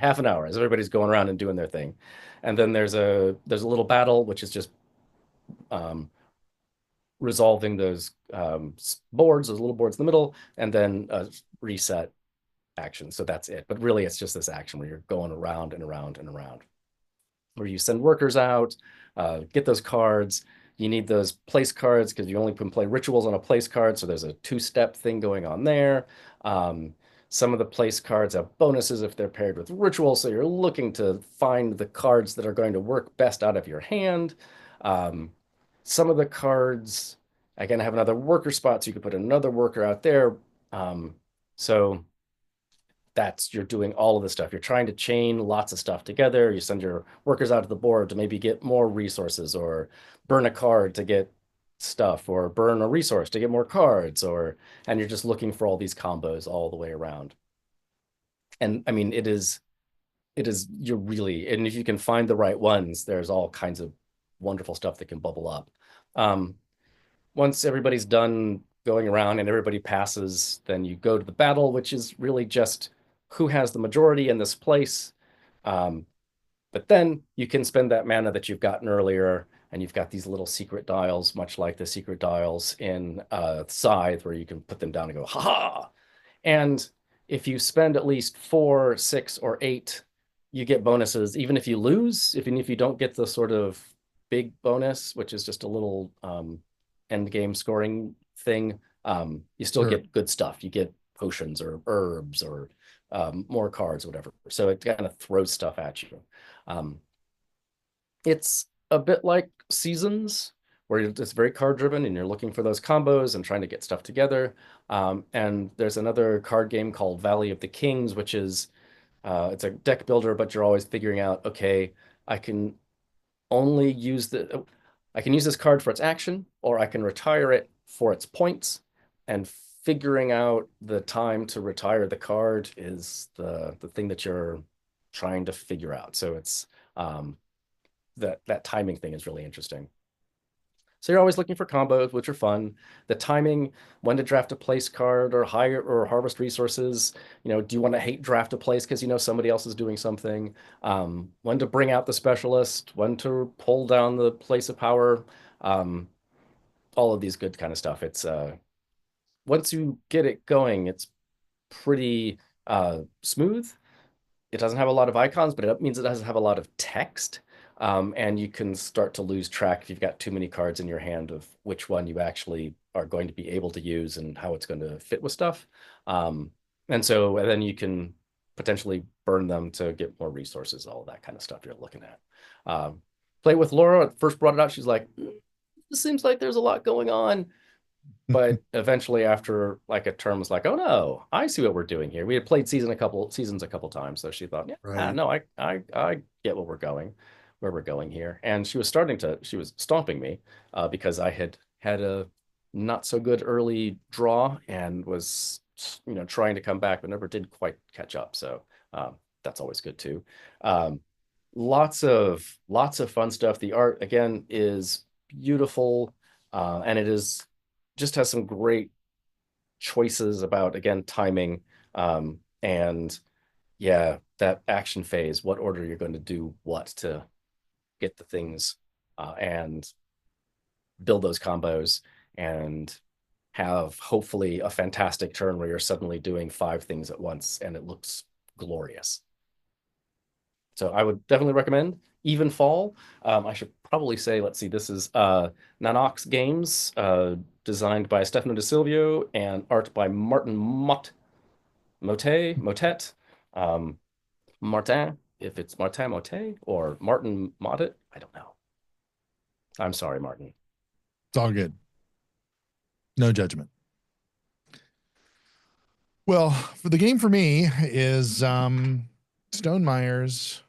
half an hour as everybody's going around and doing their thing. And then there's a little battle, which is just um, resolving those boards, those little boards in the middle, and then reset action. So that's it. But really, it's just this action where you're going around and around and around, where you send workers out, get those cards. You need those place cards because you only can play rituals on a place card. So there's a two-step thing going on there. Um, some of the place cards have bonuses if they're paired with rituals. So you're looking to find the cards that are going to work best out of your hand. Um, some of the cards, again, have another worker spot. So you could put another worker out there. So that's you're doing all of this stuff. You're trying to chain lots of stuff together. You send your workers out to the board to maybe get more resources, or burn a card to get stuff, or burn a resource to get more cards, or and you're just looking for all these combos all the way around. And I mean, it is it is, you're really, and if you can find the right ones, there's all kinds of wonderful stuff that can bubble up. Um, Once everybody's done going around and everybody passes, then you go to the battle, which is really just who has the majority in this place. Um, but then you can spend that mana that you've gotten earlier, and you've got these little secret dials, much like the secret dials in Scythe, where you can put them down and go, ha ha. And if you spend at least 4, 6, or 8, you get bonuses, even if you lose, even if you don't get the sort of big bonus, which is just a little end game scoring thing, you still Sure. get good stuff. You get potions or herbs or more cards or whatever. So it kind of throws stuff at you. Um, it's a bit like Seasons, where it's very card driven and you're looking for those combos and trying to get stuff together. And there's another card game called Valley of the Kings, which is it's a deck builder, but you're always figuring out, okay, I can only use I can use this card for its action, or I can retire it for its points. And figuring out the time to retire the card is the thing that you're trying to figure out. So it's that timing thing is really interesting. So you're always looking for combos, which are fun. The timing, when to draft a place card or hire or harvest resources. Do you want to hate draft a place because somebody else is doing something? When to bring out the specialist, when to pull down the place of power. Um, all of these good kind of stuff. It's once you get it going, it's pretty smooth. It doesn't have a lot of icons, but it means it doesn't have a lot of text. And you can start to lose track if you've got too many cards in your hand of which one you actually are going to be able to use and how it's going to fit with stuff. And then you can potentially burn them to get more resources, all that kind of stuff you're looking at. Play with Laura, first brought it out, she's like, it seems like there's a lot going on. But eventually, after like a term, was like, oh no, I see what we're doing here. We had played seasons a couple times, so she thought, yeah, Right. no, I get where we're going here. And she was stomping me because I had a not so good early draw and was trying to come back, but never did quite catch up. So that's always good too. Um, lots of fun stuff. The art again is beautiful, and it is just has some great choices about, again, timing, and yeah, that action phase, what order you're going to do what to get the things and build those combos and have hopefully a fantastic turn where you're suddenly doing 5 things at once and it looks glorious. So I would definitely recommend Evenfall. I should probably say, let's see, this is Nanox Games, designed by Stefano De Silvio and art by Martin Motet. Martin, if it's Martin Motet or Martin Motet, I don't know. I'm sorry, Martin. It's all good. No judgment. Well, for the game for me is Stonemeyer's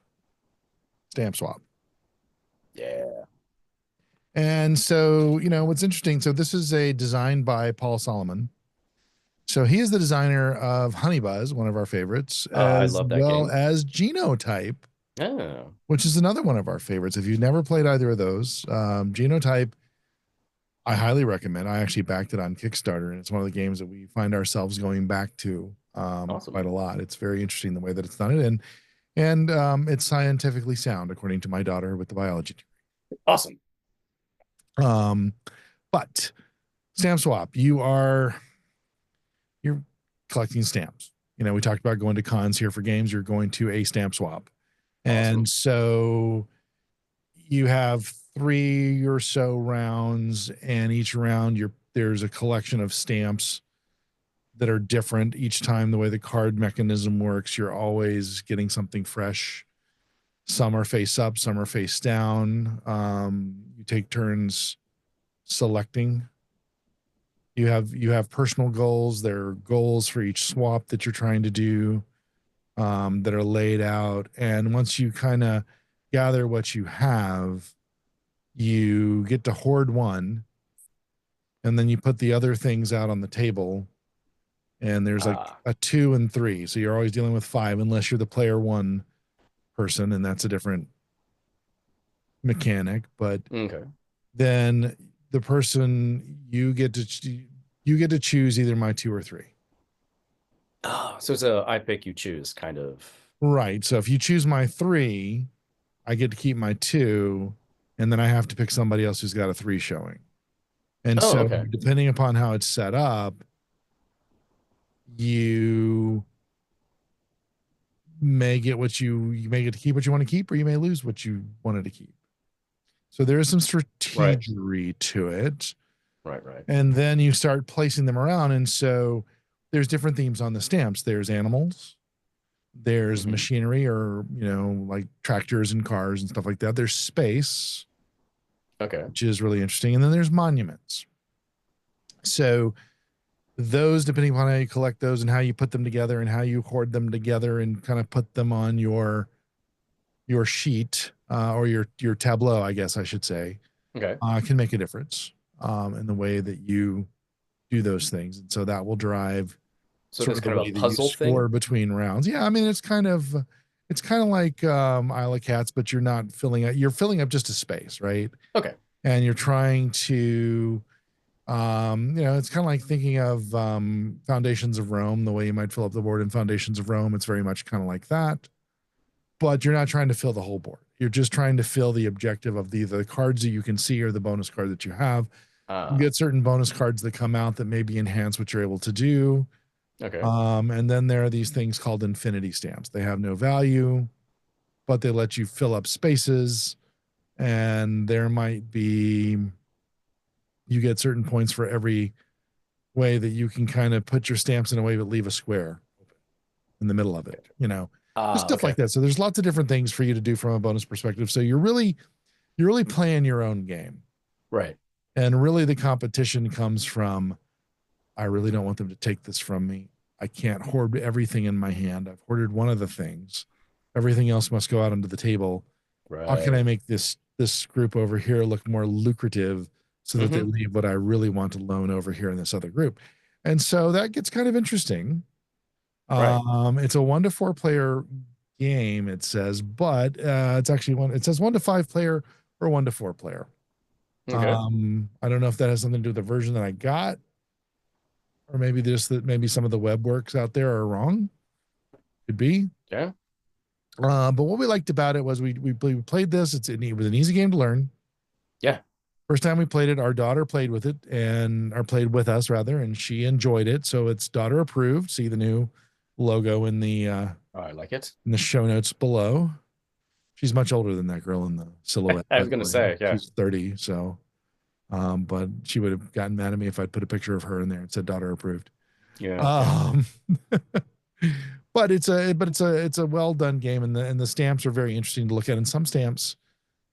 Stamp Swap. Yeah. And so, what's interesting, so this is a design by Paul Solomon. So he is the designer of Honeybuzz, one of our favorites, I as love that well game. as Genotype, Oh, which is another one of our favorites. If you've never played either of those, Genotype, I highly recommend. I actually backed it on Kickstarter, and it's one of the games that we find ourselves going back to awesome. quite a lot. It's very interesting the way that it's done it, and it's scientifically sound, according to my daughter with the biology degree. Awesome. But Stamp Swap, you're collecting stamps. We talked about going to cons here for games. You're going to a Stamp Swap, Awesome. and so you have 3 or so rounds, and each round there's a collection of stamps that are different each time. The way the card mechanism works, you're always getting something fresh. Some are face up, some are face down. You take turns selecting. You have personal goals. There are goals for each swap that you're trying to do, that are laid out. And once you kind of gather what you have, you get to hoard one, and then you put the other things out on the table. And there's like a 2 and 3. So you're always dealing with 5 unless you're the player 1 person, and that's a different mechanic. But Okay. then the person you get to choose either my two or three. Oh, so it's a I pick you choose kind of. Right. So if you choose my three, I get to keep my two, and then I have to pick somebody else who's got a three showing. And Oh, so okay. depending upon how it's set up, you may get you may get to keep what you want to keep, or you may lose what you wanted to keep. So there is some Right. strategery to it. Right. Right. And then you start placing them around. And so there's different themes on the stamps. There's animals, there's Hmm. machinery, or like tractors and cars and stuff like that. There's space, Okay. which is really interesting. And then there's monuments. So those, depending upon how you collect those and how you put them together and how you hoard them together and kind of put them on your sheet, or your tableau, I guess I should say, Okay. can make a difference in the way that you do those things. And so that will drive So sort there's of the kind of way a that you puzzle score thing. between rounds. Yeah, I mean it's kind of like Isle of Cats, but you're filling up just a space, right? Okay. And you're trying to it's kind of like thinking of Foundations of Rome, the way you might fill up the board in Foundations of Rome. It's very much kind of like that, but you're not trying to fill the whole board. You're just trying to fill the objective of the cards that you can see or the bonus card that you have. You Uh, get certain bonus cards that come out that maybe enhance what you're able to do. okay. And then there are these things called infinity stamps. They have no value, but they let you fill up spaces. And there might be, you get certain points for every way that you can kind of put your stamps in a way that leave a square in the middle of it, just stuff like Okay. that. So there's lots of different things for you to do from a bonus perspective. So you're really playing your own game. Right. And really the competition comes from, I really don't want them to take this from me. I can't hoard everything in my hand. I've hoarded one of the things. Everything else must go out onto the table. How can I Right. make this group over here look more lucrative so that they Hmm. leave what I really want to loan over here in this other group? And so that gets kind of interesting. Right. It's a 1 to 4 player game, it says, but it's actually it says 1 to 5 player or 1 to 4 player. Okay. I don't know if that has something to do with the version that I got, or maybe just that maybe some of the web works out there are wrong. Could be. Yeah. But what we liked about it was we played this. It was an easy game to learn. Yeah. First time we played it, our daughter played with it or played with us rather, and she enjoyed it. So it's daughter approved. See the new logo Oh, I like it. in the show notes below. She's much older than that girl in the silhouette, I by was the gonna way. say, yeah. She's 30. So, but she would have gotten mad at me if I'd put a picture of her in there and said daughter approved. Yeah. Yeah. Um, but it's a well done game, and the stamps are very interesting to look at. And some stamps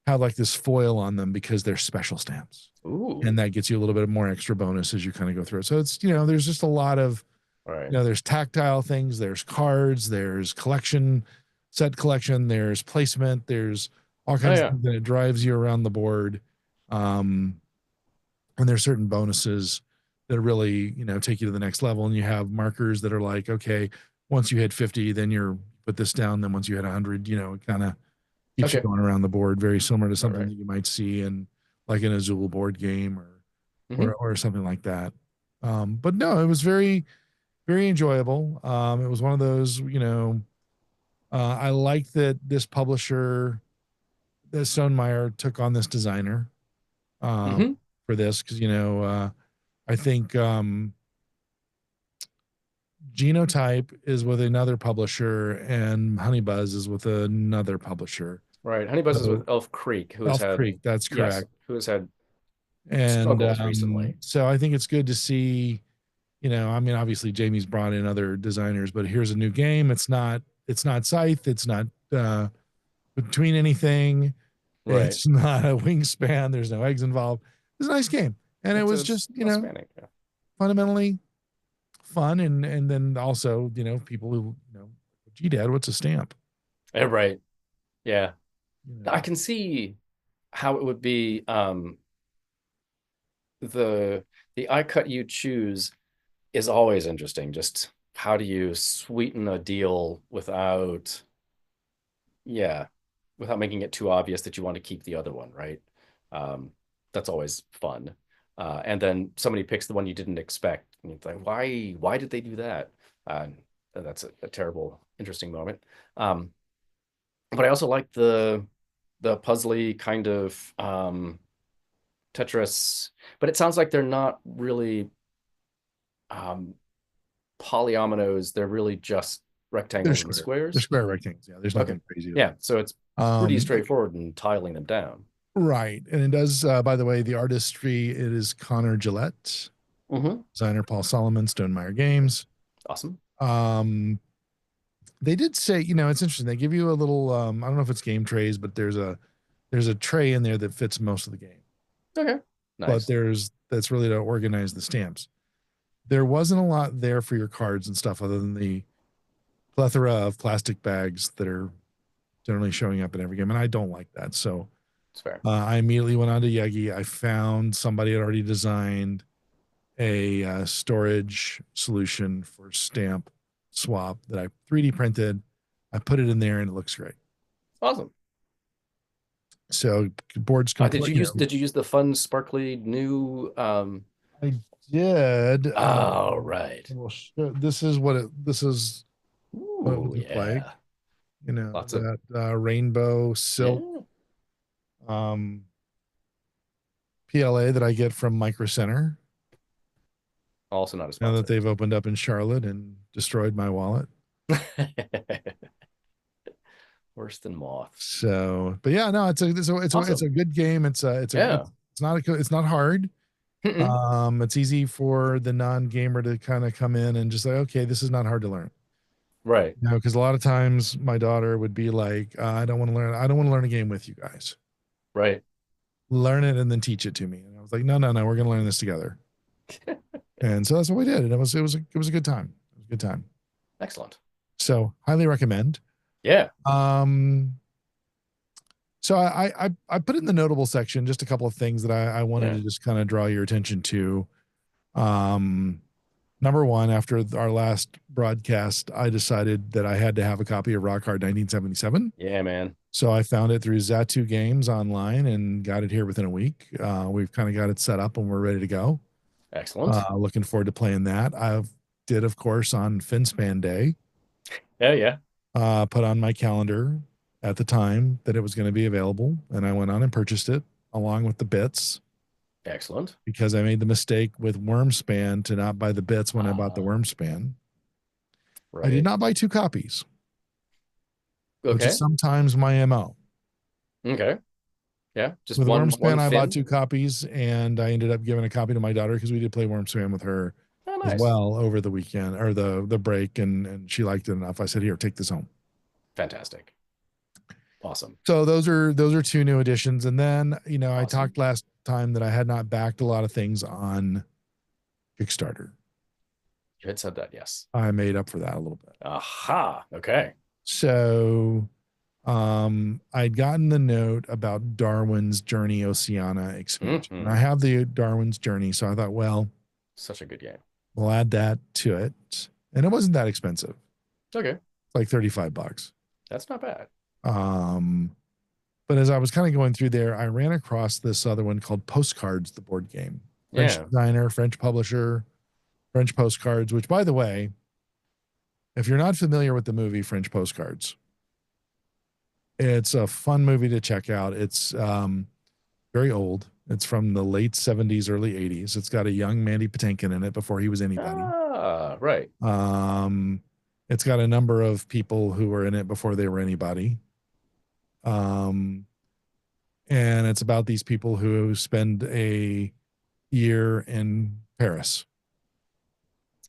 have like this foil on them because they're special stamps, and Ooh. that gets you a little bit more extra bonus as you kind of go through it. So it's there's just a lot of All right. there's tactile things, there's cards, there's set collection, there's placement, there's all Oh kinds of yeah. things that it drives you around the board. Um, and there's certain bonuses that really take you to the next level, and you have markers that are like, okay, once you hit 50 then you're put this down, then once you hit 100 it kind of keeps you Okay. going around the board, very similar to All something right. that you might see in like an Azul board game or Hmm. or something like that. But no, it was very, very enjoyable. It was one of those, I like that this publisher, that Stonemeyer took on this designer um, Hmm. for this because I think Genotype is with another publisher and Honeybuzz is with another publisher. Right. Honeybuzz is with So Elf Creek, who has Elf had, Creek, that's yes, correct. who has had And struggles recently. so I think it's good to see, I mean, obviously Jamie's brought in other designers, but here's a new game. It's not Scythe. It's not between anything. Right. It's not a wingspan. There's no eggs involved. It's a nice game. And it was It's just, well spanning. Yeah. fundamentally fun. And then also, people who, gee, Dad, what's a stamp? Right. Yeah. You I know, can see how it would be the I cut you choose is always interesting. Just how do you sweeten a deal without Yeah, without making it too obvious that you want to keep the other one, right? Um, that's always fun. And then somebody picks the one you didn't expect, and it's like, why did they do that? Uh, that's a terrible, interesting moment. Um, but I also like the puzzly kind of Tetris, but it sounds like they're not really um, polyominoes. They're really just They're rectangles and square. They're squares. square rectangles. Yeah, there's Okay. nothing crazy about Yeah, it. so it's pretty straightforward in tiling them down. Right. And it does, by the way, the artistry, it is Connor Gillette, Mm-hmm. designer Paul Solomon, Stonemeyer Games. Awesome. Um, they did say, it's interesting. They give you a little, I don't know if it's game trays, but there's a tray in there that fits most of the game. Okay. But Nice. that's really to organize the stamps. There wasn't a lot there for your cards and stuff other than the plethora of plastic bags that are generally showing up in every game. And I don't like that. So It's fair. I immediately went on to Yegi. I found somebody had already designed a storage solution for stamp swap that I 3D printed. I put it in there and it looks great. Awesome. So board's Did complete. you use the fun sparkly new I did. oh right. This is what it Ooh, would look like. yeah. Lots of That rainbow silk yeah. PLA that I get from Micro Center. Also not a Now that sponsor. they've opened up in Charlotte and destroyed my wallet. Worse than moths. So, but yeah, no, it's a good game. Yeah. It's not hard. Mm-mm. It's easy for the non-gamer to kind of come in and just like, okay, this is not hard to learn. Right. Because a lot of times my daughter would be like, I don't want to learn. I don't want to learn a game with you guys. Right. Learn it and then teach it to me. And I was like, no, we're going to learn this together. And so that's what we did. And it was a good time. It was a good time. Excellent. So highly recommend. Yeah. So I put in the notable section just a couple of things that I wanted to just kind of draw your attention to. Number one, after our last broadcast, I decided that I had to have a copy of Rock Hard 1977. Yeah, man. So I found it through Zatu Games online and got it here within a week. We've kind of got it set up and we're ready to go. Excellent. Looking forward to playing that. I did, of course, on Finspan Day. Yeah. Put on my calendar at the time that it was going to be available, and I went on and purchased it along with the bits. Excellent. Because I made the mistake with Wormspan to not buy the bits when I bought the Wormspan. Right. I did not buy 2 copies. Okay. Which is sometimes my MO. Okay. Yeah. Just with one Wormspan, I fin? bought 2 copies, and I ended up giving a copy to my daughter because we did play Wormspan with her as well over the weekend or the break, and she liked it enough. I said, "Here, take this home." Fantastic. Awesome. So those are 2 new additions, and then Awesome. I talked last time that I had not backed a lot of things on Kickstarter. You had said that, yes. I made up for that a little bit. Aha. Okay. So I'd gotten the note about Darwin's Journey Oceana expansion. And I have the Darwin's Journey, so I thought, well, such a good game. We'll add that to it. And it wasn't that expensive. Okay. Like $35. That's not bad. But as I was kind of going through there, I ran across this other one called Postcards, the board game. French designer, French publisher, French Postcards, which, by the way, if you're not familiar with the movie French Postcards, it's a fun movie to check out. It's very old. It's from the late 70s, early 80s. It's got a young Mandy Patinkin in it before he was anybody. Right. It's got a number of people who were in it before they were anybody. And it's about these people who spend a year in Paris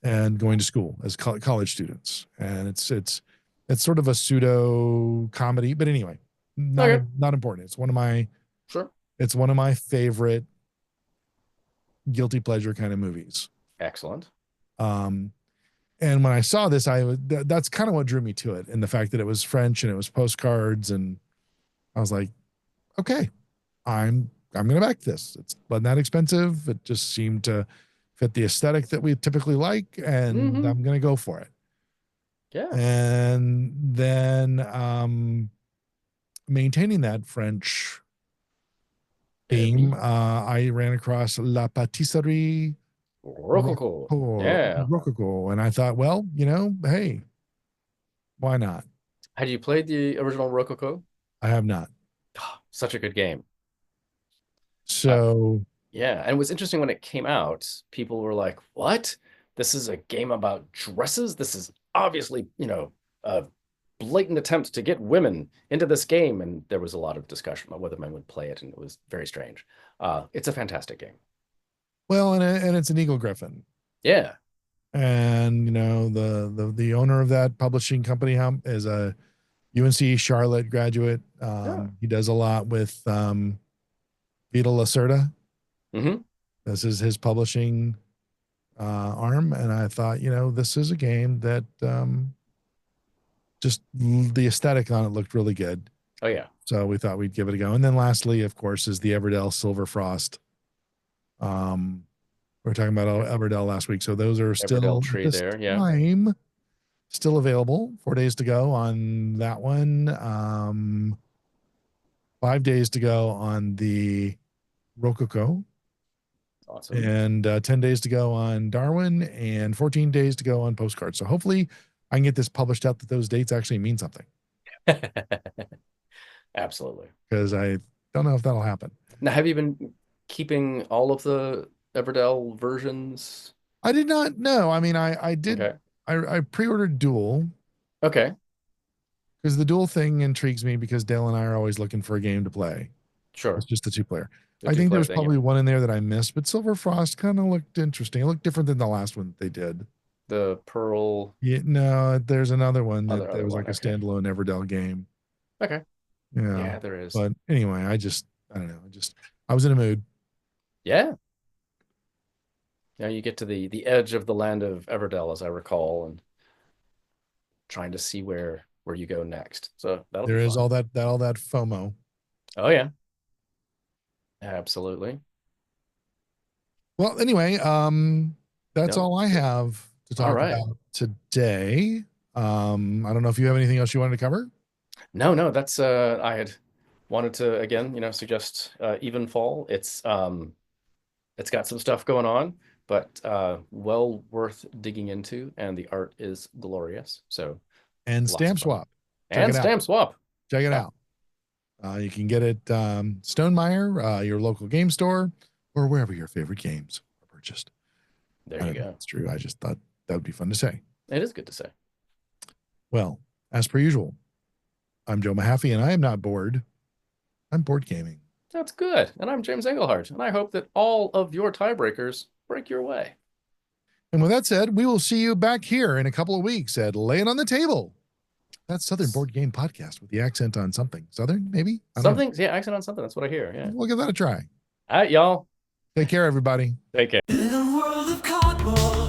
and going to school as college students. And it's sort of a pseudo comedy, but anyway, not important. It's one of my It's one of my favorite guilty pleasure kind of movies. Excellent. And when I saw this, that's kind of what drew me to it, and the fact that it was French and it was postcards, and I was like, okay, I'm gonna back this. It's not that expensive. It just seemed to fit the aesthetic that we typically like, and I'm gonna go for it. Yeah. And then maintaining that French theme, I ran across La Patisserie Rococo. Yeah. Rococo, and I thought, well, hey, why not? Had you played the original Rococo? I have not. Such a good game. So Yeah, and it was interesting when it came out, people were like, "What? This is a game about dresses? This is obviously, a blatant attempt to get women into this game." And there was a lot of discussion about whether men would play it, and it was very strange. It's a fantastic game. well, and it's an Eagle Griffin. Yeah. And the owner of that publishing company is a UNC Charlotte graduate. Yeah. He does a lot with Vita Lacerda. Mm-hmm. This is his publishing arm, and I thought, this is a game that just the aesthetic on it looked really good. Oh yeah. So we thought we'd give it a go. And then lastly, of course, is the Everdell Silver Frost. We were talking about Everdell last week, so those are still tree there, yeah. Still available. 4 days to go on that one. 5 days to go on the Rococo. Awesome. And 10 days to go on Darwin and 14 days to go on Postcards. So hopefully I can get this published out that those dates actually mean something. Absolutely. Because I don't know if that'll happen. Now, have you been keeping all of the Everdell versions? I did not know. I mean, I did. Okay. I pre-ordered Duel. Okay. Because the Duel thing intrigues me because Dale and I are always looking for a game to play. Sure. It's just the two-player. I think there's probably one in there that I missed, but Silver Frost kind of looked interesting. It looked different than the last one that they did. The Pearl. Yeah, no, there's another one that was like a standalone Everdell game. Okay. Yeah, there is. But anyway, I don't know. I was in a mood. Yeah. You get to the edge of the land of Everdell, as I recall, and trying to see where you go next. So there is all that FOMO. Oh yeah. Absolutely. Well, anyway, that's all I have to talk about today. I don't know if you have anything else you wanted to cover. No, that's I had wanted to again, suggest Evenfall. It's got some stuff going on, but well worth digging into, and the art is glorious. So Stamp Swap. Check it out. You can get it Stonemeyer, your local game store, or wherever your favorite games are purchased. There you go. That's true. I just thought that would be fun to say. It is good to say. Well, as per usual, I'm Joe Mahaffey, and I am not bored. I'm board gaming. That's good. And I'm James Engelhardt, and I hope that all of your tiebreakers break your way. And with that said, we will see you back here in a couple of weeks at Lay It on the Table. That's Southern Board Game Podcast with the accent on something. Southern, maybe? Something? Yeah, accent on something. That's what I hear. Yeah. We'll give that a try. All right, y'all. Take care, everybody. Take care. In a world of cardboard.